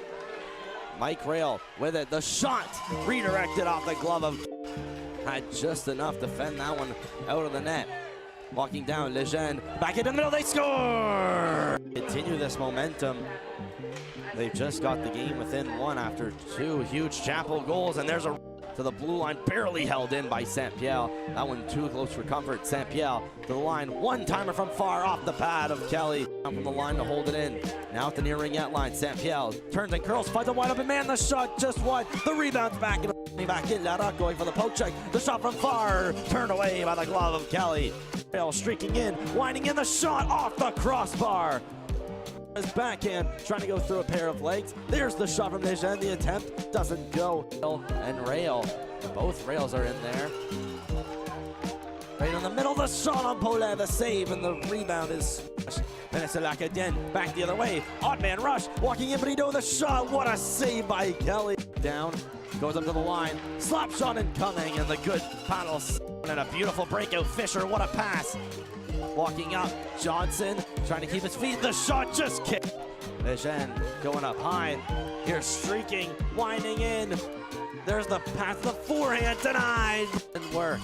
Mike Rail with it, the shot redirected off the glove of... Had just enough to fend that one out of the net. Walking down, Lejeune, back into the middle, they score! Continue this momentum. They've just got the game within one after 2 huge Chappell goals, and there's a... to the blue line, barely held in by Saint-Pierre. That one too close for comfort. Saint-Pierre to the line, one-timer from far off the pad of Kelly. Down from the line to hold it in. Now at the near ringette line, Saint-Pierre turns and curls, finds a wide open man. The shot just wide. The rebound's back in. Larocque going for the poke check. The shot from far, turned away by the glove of Kelly. Rail streaking in, winding in the shot off the crossbar. His backhand trying to go through a pair of legs. There's the shot from Lejeune. The attempt doesn't go. And Rail, both Rails are in there. Right in the middle, the shot on Paulin, the save, and the rebound is Péninsule Acadienne back the other way. Odd man rush, walking in, Brito, the shot. What a save by Kelly. Down, goes up to the line. Slap shot incoming, and the good paddle. And a beautiful breakout. Fisher, what a pass. Walking up, Johnson trying to keep his feet. The shot just kicked. Lejeune going up high. Here streaking, winding in. There's the pass, the forehand denied. And work.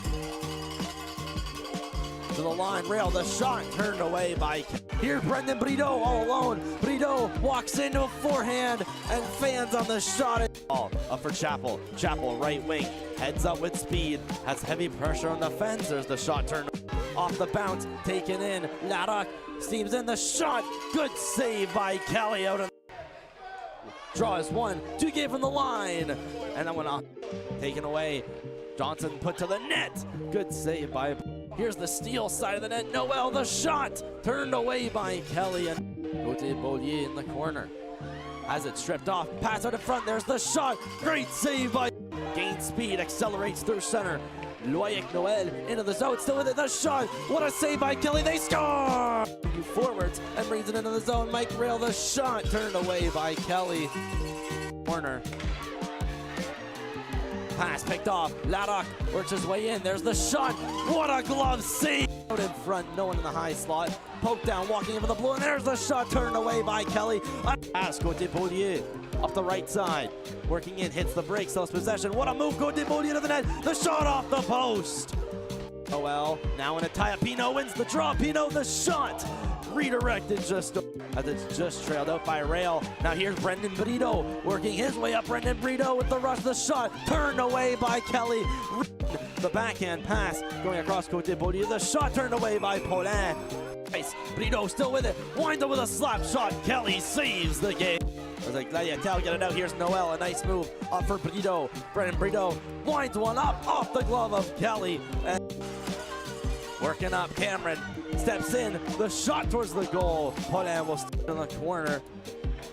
to the line rail. The shot turned away by. Here, Brendan Brito all alone. Brito walks into a forehand and fans on the shot. Ball up for Chappell. Chappell, right wing, heads up with speed, has heavy pressure on the fence. There's the shot turned off the bounce, taken in. Laddock steams in the shot. Good save by Kelly out of. Draws one, two game from the line, and that one off. Taken away. Johnson put to the net. Good save by. Here's the steal side of the net. Noel, the shot turned away by Kelly, and Cote Beaulieu in the corner. As it stripped off, pass out in front. There's the shot. Great save by. Gain speed, accelerates through center. Loic Noel into the zone, still with it. The shot. What a save by Kelly. They score. Forwards and brings it into the zone. Mike Rail, the shot turned away by Kelly. Corner. Pass picked off. Laddock works his way in. There's the shot. What a glove save. Out in front, no one in the high slot. Poke down, walking in for the blue, and there's the shot turned away by Kelly. Pass, Cote Beaulieu up the right side. Working in, hits the brakes, lost possession. What a move, Cote Beaulieu to the net. The shot off the post. Noel now in a tie-up. Pino wins the draw. Pino the shot. Redirected just as it's just trailed out by Rail. Now here's Brendan Brito working his way up. Brendan Brito with the rush. The shot turned away by Kelly. The backhand pass going across Cote Beaulieu. The shot turned away by Paulin. Brito still with it. Winds up with a slap shot. Kelly saves the game. As like Gladiateurs get it out. Here's Noel. A nice move up for Brito. Brendan Brito winds one up off the glove of Kelly. And working up, Cameron steps in. The shot towards the goal. Paulin will stand in the corner.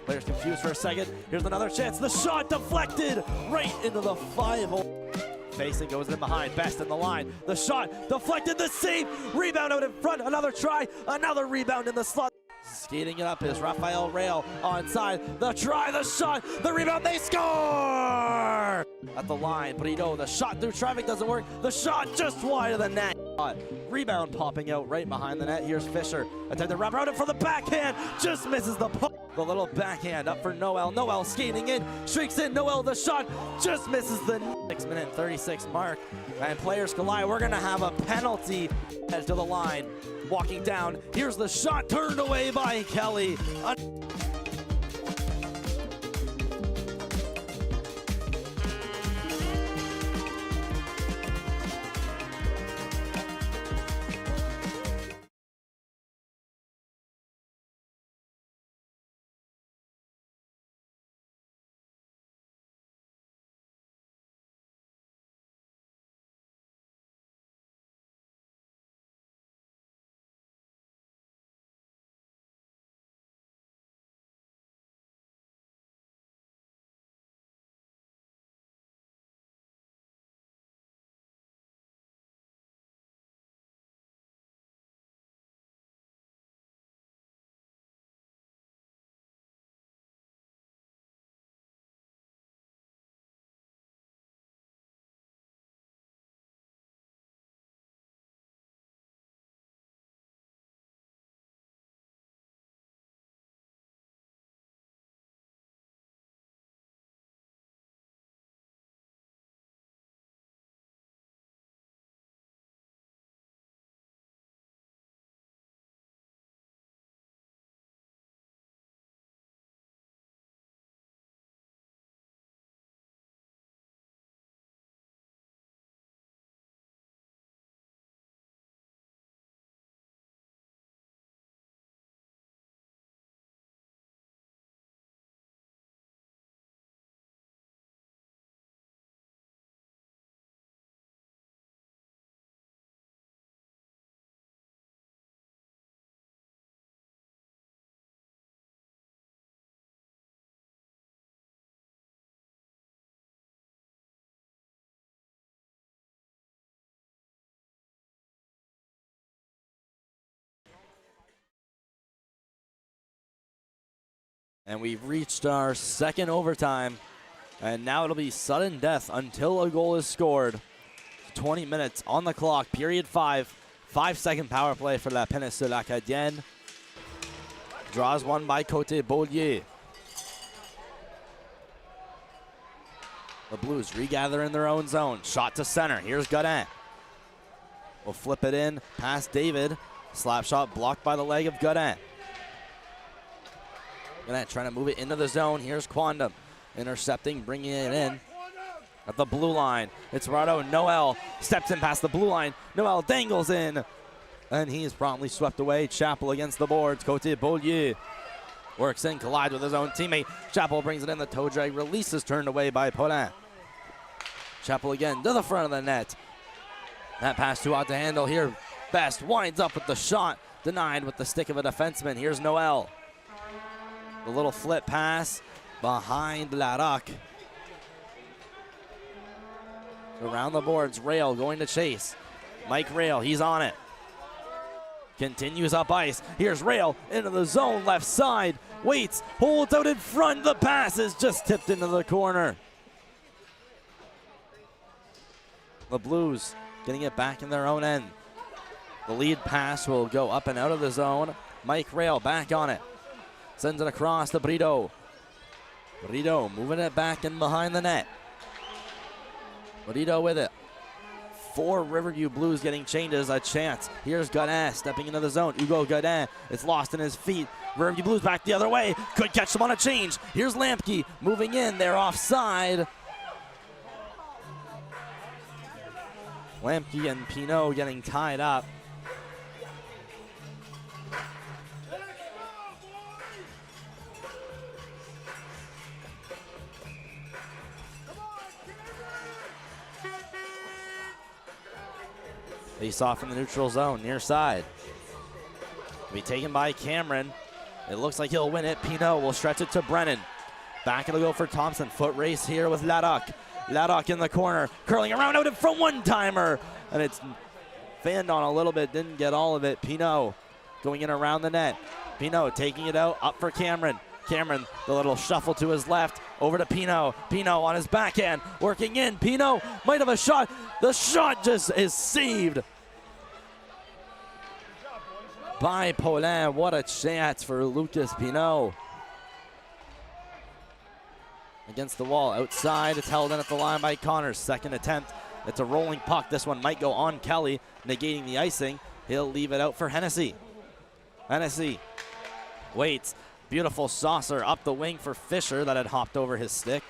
Players confused for a second. Here's another chance. The shot deflected right into the 5-hole. Facing goes in behind. Best in the line. The shot deflected. The save. Rebound out in front. Another try. Another rebound in the slot. Skating it up is Rafael Rail onside. The try, the shot, the rebound, they score! At the line, Brito, the shot through traffic doesn't work. The shot just wide of the net. Rebound popping out right behind the net. Here's Fisher. Attempt to wrap around it for the backhand. Just misses the puck. The little backhand up for Noel. Noel skating in, streaks in. Noel, the shot just misses the 6-minute 36 mark. And players collide. We're going to have a penalty edge to the line. Walking down. Here's the shot turned away by Kelly. And we've reached our second overtime. And now it'll be sudden death until a goal is scored. 20 minutes on the clock, period 5. 5-second power play for La Péninsule Acadienne. Draws one by Cote Beaulieu. The Blues regather in their own zone. Shot to center. Here's Godin. will flip it in past David. Slap shot blocked by the leg of Godin. Godin trying to move it into the zone. Here's Quandam intercepting, bringing it in at the blue line. It's Rado. Noel steps in past the blue line. Noel dangles in, and he is promptly swept away. Chappell against the boards. Côté Beaulieu works in, collides with his own teammate. Chappell brings it in. The toe drag release is turned away by Paulin. Chappell again to the front of the net. That pass too hot to handle here. Best winds up with the shot. Denied with the stick of a defenseman. Here's Noel. The little flip pass behind Larocque. Around the boards, Rail going to chase. Mike Rail, he's on it. Continues up ice. Here's Rail into the zone, left side. Waits, holds out in front. The pass is just tipped into the corner. The Blues getting it back in their own end. The lead pass will go up and out of the zone. Mike Rail back on it. Sends it across to Brito. Brito moving it back in behind the net. Brito with it. 4 Riverview Blues getting changes, a chance. Here's Godin stepping into the zone. Hugo Godin, it's lost in his feet. Riverview Blues back the other way. Could catch them on a change. Here's Lampke moving in. They're offside. Lampke and Pinot getting tied up. Face off in the neutral zone, near side. Will be taken by Cameron. It looks like he'll win it. Pinot will stretch it to Brennan. Back it'll go for Thompson. Foot race here with Larocque. Larocque in the corner, curling around out in front, one-timer. And it's fanned on a little bit, didn't get all of it. Pinot going in around the net. Pinot taking it out, up for Cameron. Cameron, the little shuffle to his left, over to Pinot. Pinot on his backhand, working in. Pinot might have a shot. The shot just is saved by Paulin. What a chance for Lucas Pinot. Against the wall, outside. It's held in at the line by Connors. Second attempt. It's a rolling puck. This one might go on Kelly, negating the icing. He'll leave it out for Hennessy. Hennessy waits. Beautiful saucer up the wing for Fisher that had hopped over his stick.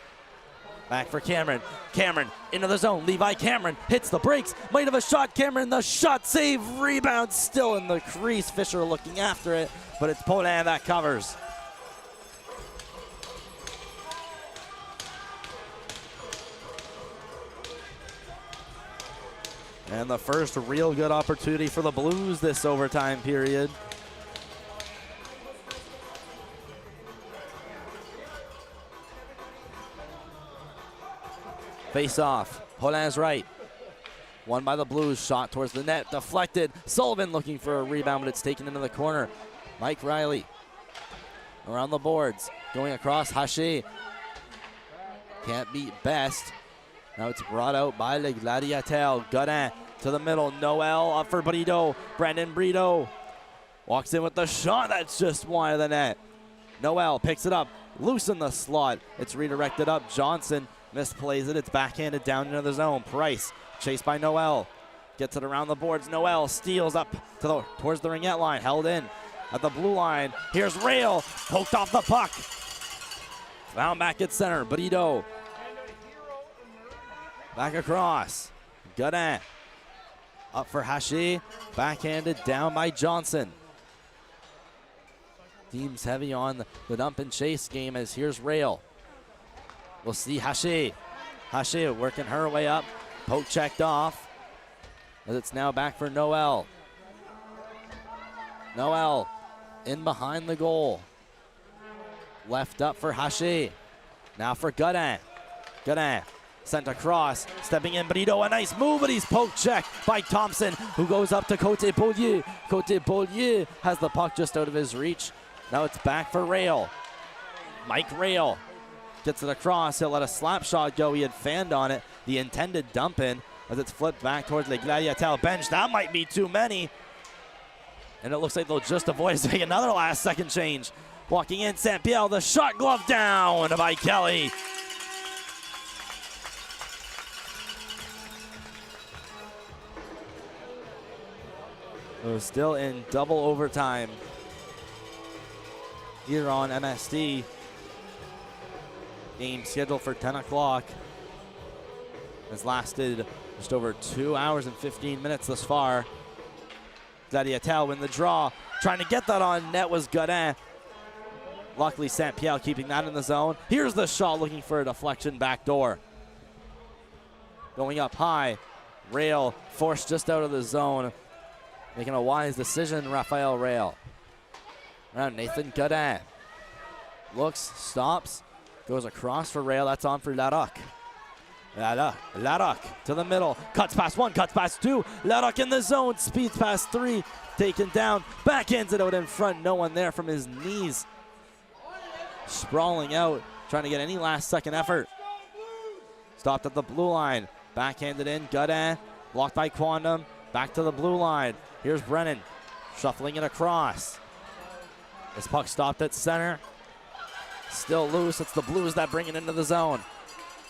Back for Cameron. Cameron into the zone. Levi Cameron hits the brakes. Might have a shot. Cameron, the shot save. Rebound still in the crease. Fisher looking after it, but it's Paulin that covers. And the first real good opportunity for the Blues this overtime period. Face off. Paulin's right. Won by the Blues. Shot towards the net. Deflected. Sullivan looking for a rebound, but it's taken into the corner. Mike Riley around the boards. Going across. Haché can't beat Best. Now it's brought out by Le Gladiateurs. Godin to the middle. Noel up for Brito. Brandon Brito walks in with the shot. That's just wide of the net. Noel picks it up. Loose in the slot. It's redirected up. Johnson misplays it. It's backhanded down into the zone. Price chased by Noel. Gets it around the boards. Noel steals up to towards the ringette line. Held in at the blue line. Here's Rail. Poked off the puck. Found back at center. Brito. Back across. Godin. Up for Haché. Backhanded down by Johnson. Team's heavy on the dump and chase game as here's Rail. We'll see Haché. Haché working her way up. Poke checked off. As it's now back for Noel. Noel in behind the goal. Left up for Haché. Now for Godin. Godin sent across. Stepping in Brito. A nice move, but he's poke checked by Thompson, who goes up to Côté Beaulieu. Côté Beaulieu has the puck just out of his reach. Now it's back for Rail. Mike Rail gets it across. He'll let a slap shot go. He had fanned on it. The intended dump in as it's flipped back towards the Gladiateurs bench. That might be too many. And it looks like they'll just avoid taking another last second change. Walking in, St. Pierre, the shot glove down by Kelly. We're still in double overtime here on MSD. Game scheduled for 10 o'clock. Has lasted just over 2 hours and 15 minutes thus far. Gladiateurs win the draw. Trying to get that on net was Godin. Luckily, Saint-Pierre keeping that in the zone. Here's the shot, looking for a deflection backdoor. Going up high. Rail forced just out of the zone. Making a wise decision, Raphael Rail. Around Nathan Godin. Looks, stops, goes across for Rail. That's on for Larocque. Larocque to the middle. Cuts past one, cuts past two. Larocque in the zone. Speeds past three. Taken down. Backhands it out in front. No one there from his knees. Sprawling out. Trying to get any last second effort. Stopped at the blue line. Backhanded in. Godin. Blocked by Quandam. Back to the blue line. Here's Brennan. Shuffling it across. This puck stopped at center. Still loose. It's the Blues that bring it into the zone.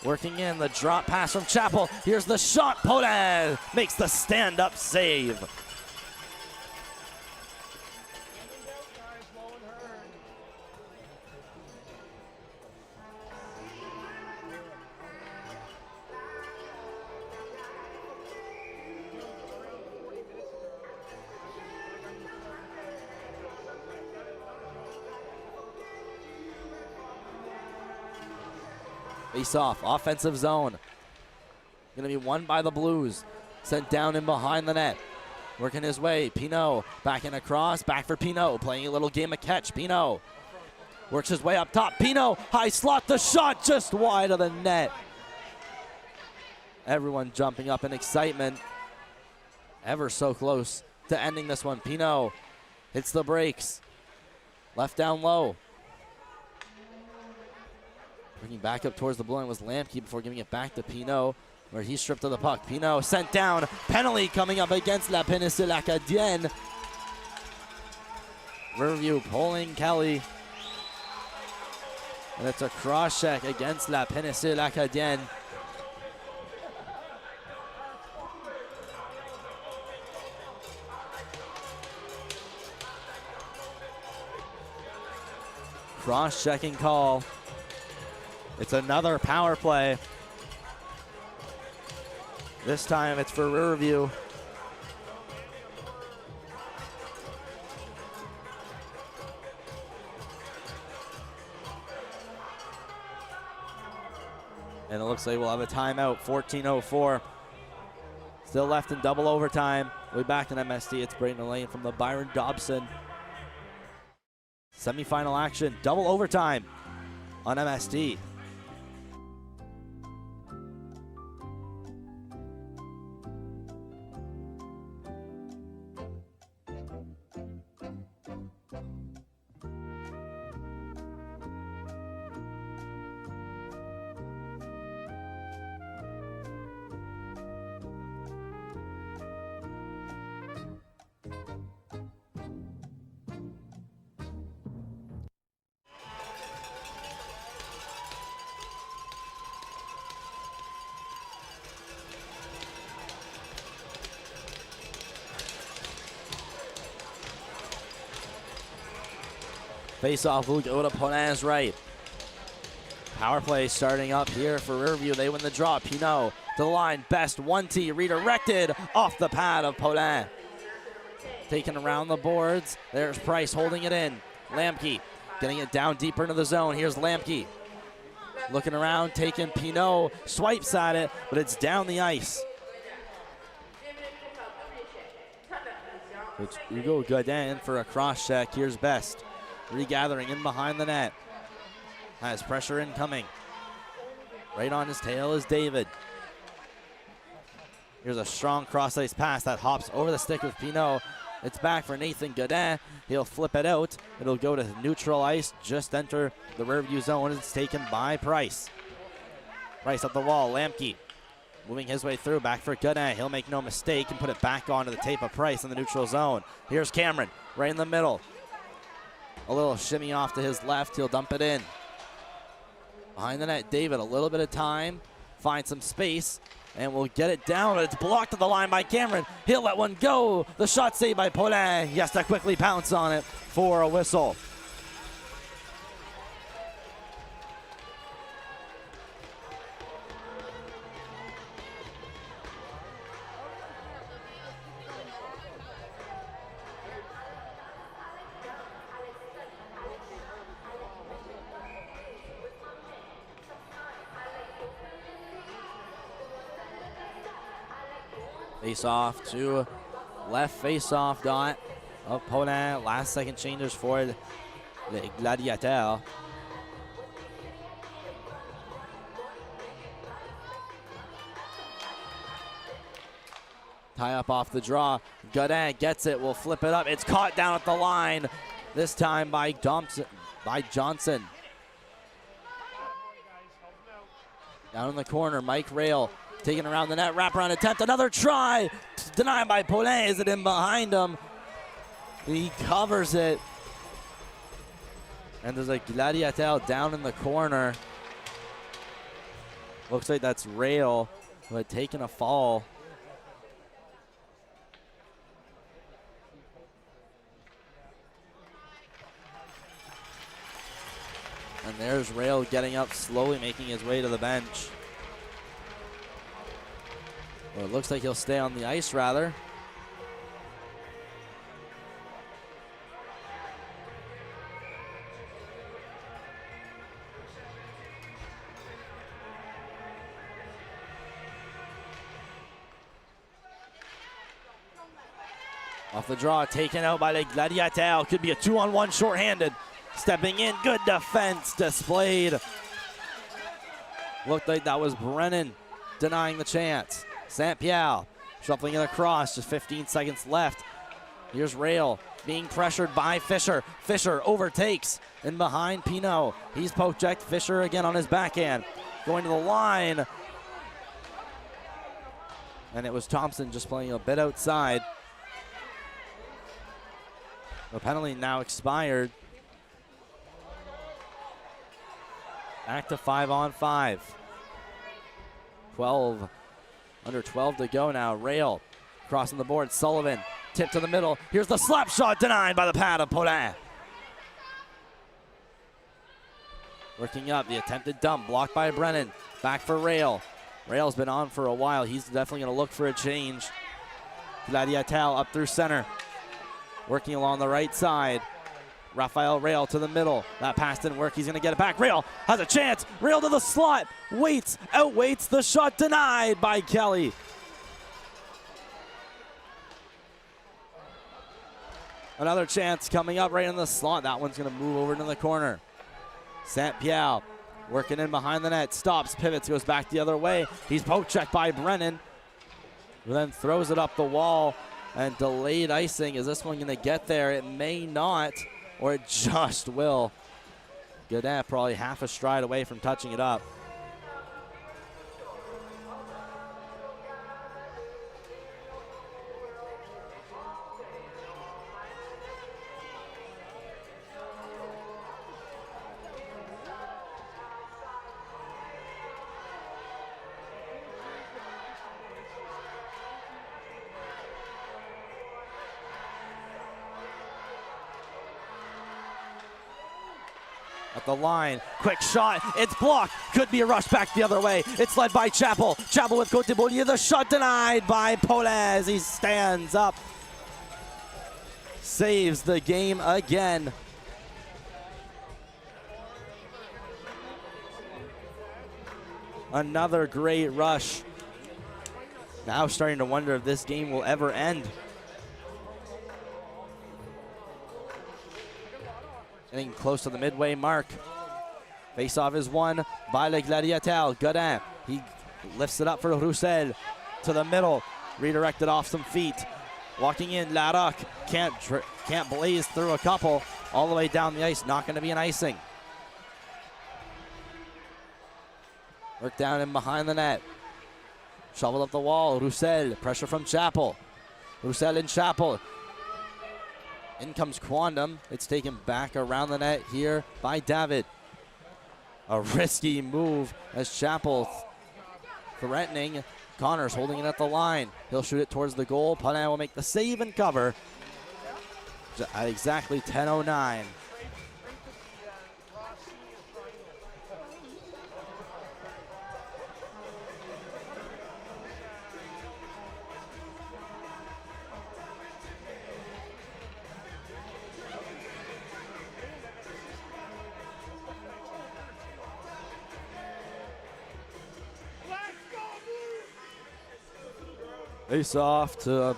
Working in the drop pass from Chappell. Here's the shot. Podin makes the stand-up save. Face off, offensive zone. Gonna be won by the Blues. Sent down in behind the net. Working his way, Pinot backing across, back for Pinot, playing a little game of catch. Pinot works his way up top. Pinot, high slot, the shot just wide of the net. Everyone jumping up in excitement. Ever so close to ending this one. Pinot hits the brakes. Left down low. Bringing back up towards the blue line was Lamke before giving it back to Pinot, where he stripped of the puck. Pinot sent down. Penalty coming up against La Péninsule Acadienne. Riverview pulling Kelly. And it's a cross check against La Péninsule Acadienne. Cross-checking call. It's another power play. This time it's for Riverview. And it looks like we'll have a timeout, 14:04. Still left in double overtime. We'll be back in MSD. It's Brayden Lane from the Byron Dobson semifinal action, double overtime on MSD. Face-off will go to Podin's right. Power play starting up here for Riverview. They win the draw. Pinot to the line. Best 1T redirected off the pad of Podin. Taken around the boards. There's Price holding it in. Lamke getting it down deeper into the zone. Here's Lamke. Looking around, taking Pinot. Swipes at it, but it's down the ice. It's Hugo Godin for a cross check. Here's Best. Regathering in behind the net. Has pressure incoming. Right on his tail is David. Here's a strong cross-ice pass that hops over the stick of Pinot. It's back for Nathan Godin. He'll flip it out. It'll go to neutral ice. Just enter the Riverview zone. It's taken by Price. Price up the wall. Lamke moving his way through. Back for Godin. He'll make no mistake and put it back onto the tape of Price in the neutral zone. Here's Cameron right in the middle. A little shimmy off to his left. He'll dump it in. Behind the net, David, a little bit of time. Finds some space. and will get it down. It's blocked at the line by Cameron. He'll let one go. The shot saved by Paulin. He has to quickly pounce on it for a whistle. Face off to left face off dot of Paulin. Last second changes for the Gladiateurs. Tie up off the draw. Godin gets it, will flip it up. It's caught down at the line. This time by Johnson. Down in the corner, Mike Rail. Taking around the net, wraparound attempt, another try, denied by Paulin. Is it in behind him? He covers it. And there's a Gladiateur down in the corner. Looks like that's Rail, who had taken a fall. And there's Rail getting up slowly, making his way to the bench. Well, it looks like he'll stay on the ice, rather. Off the draw, taken out by the Gladiateurs. Could be a 2-on-1 shorthanded. Stepping in, good defense displayed. Looked like that was Brennan denying the chance. St. Pierre shuffling it across, just 15 seconds left. Here's Rail being pressured by Fisher. Fisher overtakes in behind Pinot. He's poke checked. Fisher again on his backhand. Going to the line. And it was Thompson just playing a bit outside. The penalty now expired. Back to 5-on-5. 12 to go now. Rail crossing the board. Sullivan tip to the middle. Here's the slap shot denied by the pad of Paulin. Working up the attempted dump blocked by Brennan. Back for Rail. Rail's been on for a while. He's definitely going to look for a change. Gladiateur up through center. Working along the right side. Raphael Rail to the middle. That pass didn't work. He's going to get it back. Rail has a chance. Rail to the slot. Waits, outwaits the shot denied by Kelly. Another chance coming up right in the slot. That one's going to move over to the corner. St. Pierre working in behind the net. Stops, pivots, goes back the other way. He's poke checked by Brennan. Who then throws it up the wall. And delayed icing. Is this one going to get there? It may not. Or it just will. Godin probably half a stride away from touching it up. At the line, quick shot, it's blocked, could be a rush back the other way. It's led by Chappell. Chappell with Côte Beaulieu, the shot denied by Paulin as he stands up. Saves the game again. Another great rush. Now starting to wonder if this game will ever end. Getting close to the midway mark. Face-off is won by Le Gladiateur. Godin, he lifts it up for Roussel. To the middle, redirected off some feet. Walking in, Larocque can't blaze through a couple. All the way down the ice, not going to be an icing. Work down in behind the net. Shovel up the wall, Roussel, pressure from Chappell. Roussel and Chappell. In comes Quandam. It's taken back around the net here by David. A risky move as Chappell threatening. Connors holding it at the line. He'll shoot it towards the goal. Paulin will make the save and cover at exactly 10:09. Face off to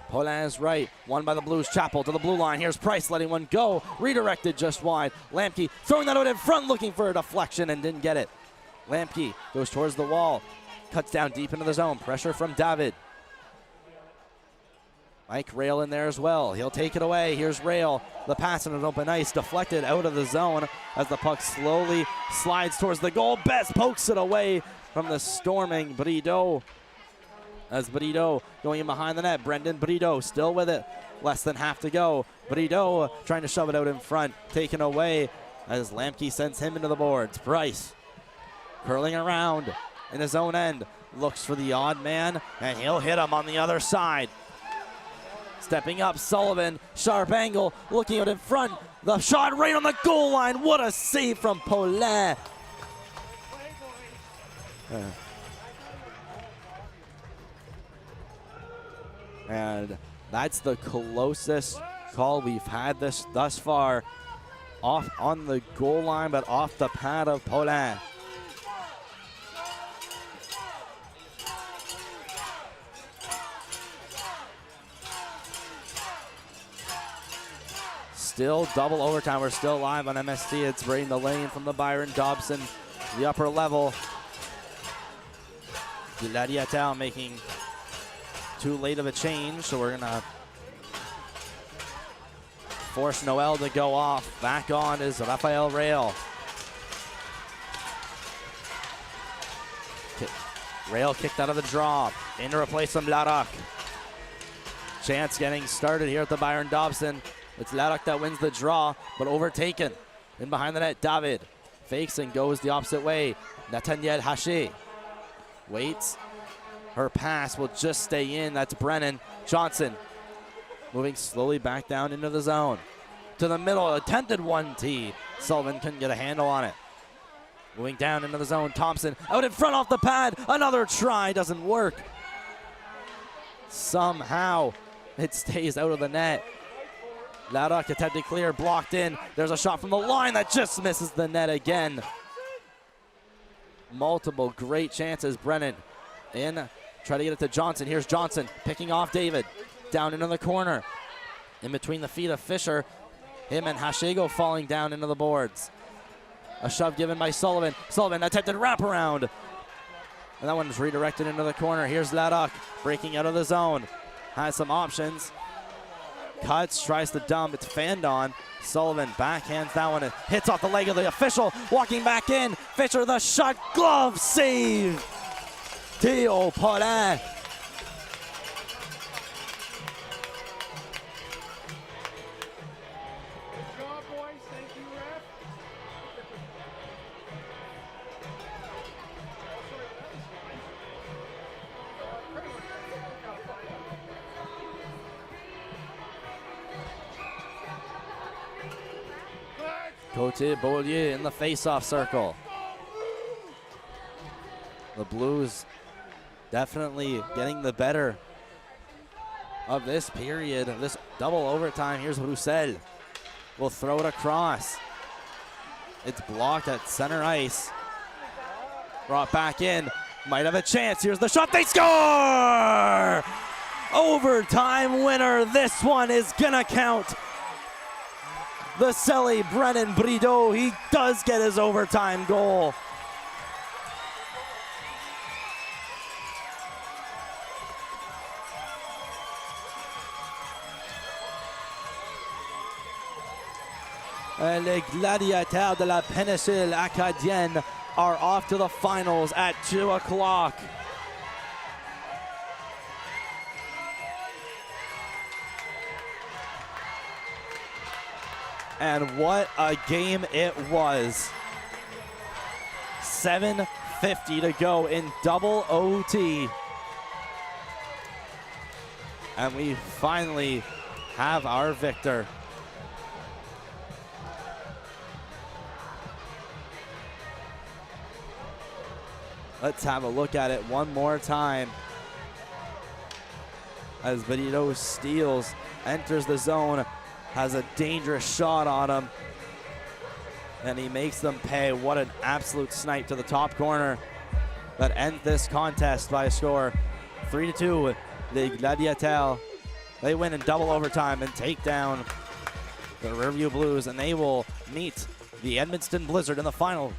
Paulin's right. Won by the Blues. Chapel to the blue line. Here's Price letting one go. Redirected just wide. Lamke throwing that out in front, looking for a deflection and didn't get it. Lamke goes towards the wall. Cuts down deep into the zone. Pressure from David. Mike Rail in there as well. He'll take it away. Here's Rail. The pass in an open ice. Deflected out of the zone as the puck slowly slides towards the goal. Best pokes it away from the storming Brito. As Brito going in behind the net. Brendan Brito still with it. Less than half to go. Brito trying to shove it out in front. Taken away as Lamke sends him into the boards. Price curling around in his own end. Looks for the odd man, and he'll hit him on the other side. Stepping up, Sullivan. Sharp angle. Looking out in front. The shot right on the goal line. What a save from Paulin. And that's the closest call we've had this thus far. Off on the goal line, but off the pad of Paulin. Still double overtime. We're still live on MST. It's Braden the lane from the Byron Dobson, the upper level. Gladiateurs making too late of a change, so we're gonna force Noel to go off. Back on is Rafael Rail. Rail kicked out of the draw. In to replace him, Larocque. Chance getting started here at the Byron Dobson. It's Larocque that wins the draw, but overtaken. In behind the net, David fakes and goes the opposite way. Nathaniel Haché waits. Her pass will just stay in. That's Brennan. Johnson moving slowly back down into the zone. To the middle, attempted 1T. Sullivan couldn't get a handle on it. Moving down into the zone, Thompson out in front off the pad. Another try, doesn't work. Somehow it stays out of the net. Larocque attempted clear, blocked in. There's a shot from the line that just misses the net again. Multiple great chances. Brennan in, try to get it to Johnson. Here's Johnson picking off David. Down into the corner. In between the feet of Fisher. Him and Hashego falling down into the boards. A shove given by Sullivan. Sullivan attempted wraparound. And that one is redirected into the corner. Here's Larocque breaking out of the zone. Has some options. Cuts, tries to dump. It's fanned on. Sullivan backhands that one and hits off the leg of the official. Walking back in. Fisher the shot. Glove save. Theo Paulin. Good job, boys. Thank you, ref. Cote Beaulieu in the face-off circle. The Blues definitely getting the better of this period, of this double overtime. Here's Roussel. Will throw it across. It's blocked at center ice. Brought back in. Might have a chance. Here's the shot. They score! Overtime winner. This one is gonna count. The Selly Brennan Brito, he does get his overtime goal. Les Gladiateurs de la Péninsule Acadienne are off to the finals at 2 o'clock. And what a game it was. 7 2:50 to go in double OT. And we finally have our victor. Let's have a look at it one more time. As Benito steals, enters the zone, has a dangerous shot on him, and he makes them pay. What an absolute snipe to the top corner that ends this contest by a score 3-2. The Gladiateurs, they win in double overtime and take down the Riverview Blues, and they will meet the Edmundston Blizzard in the final.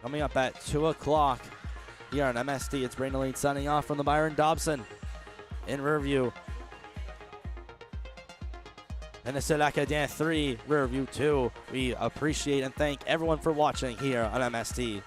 Coming up at 2 o'clock here on MST, it's Brandon Lane signing off from the Byron Dobson in Riverview. Péninsule Acadienne 3, Riverview 2. We appreciate and thank everyone for watching here on MST.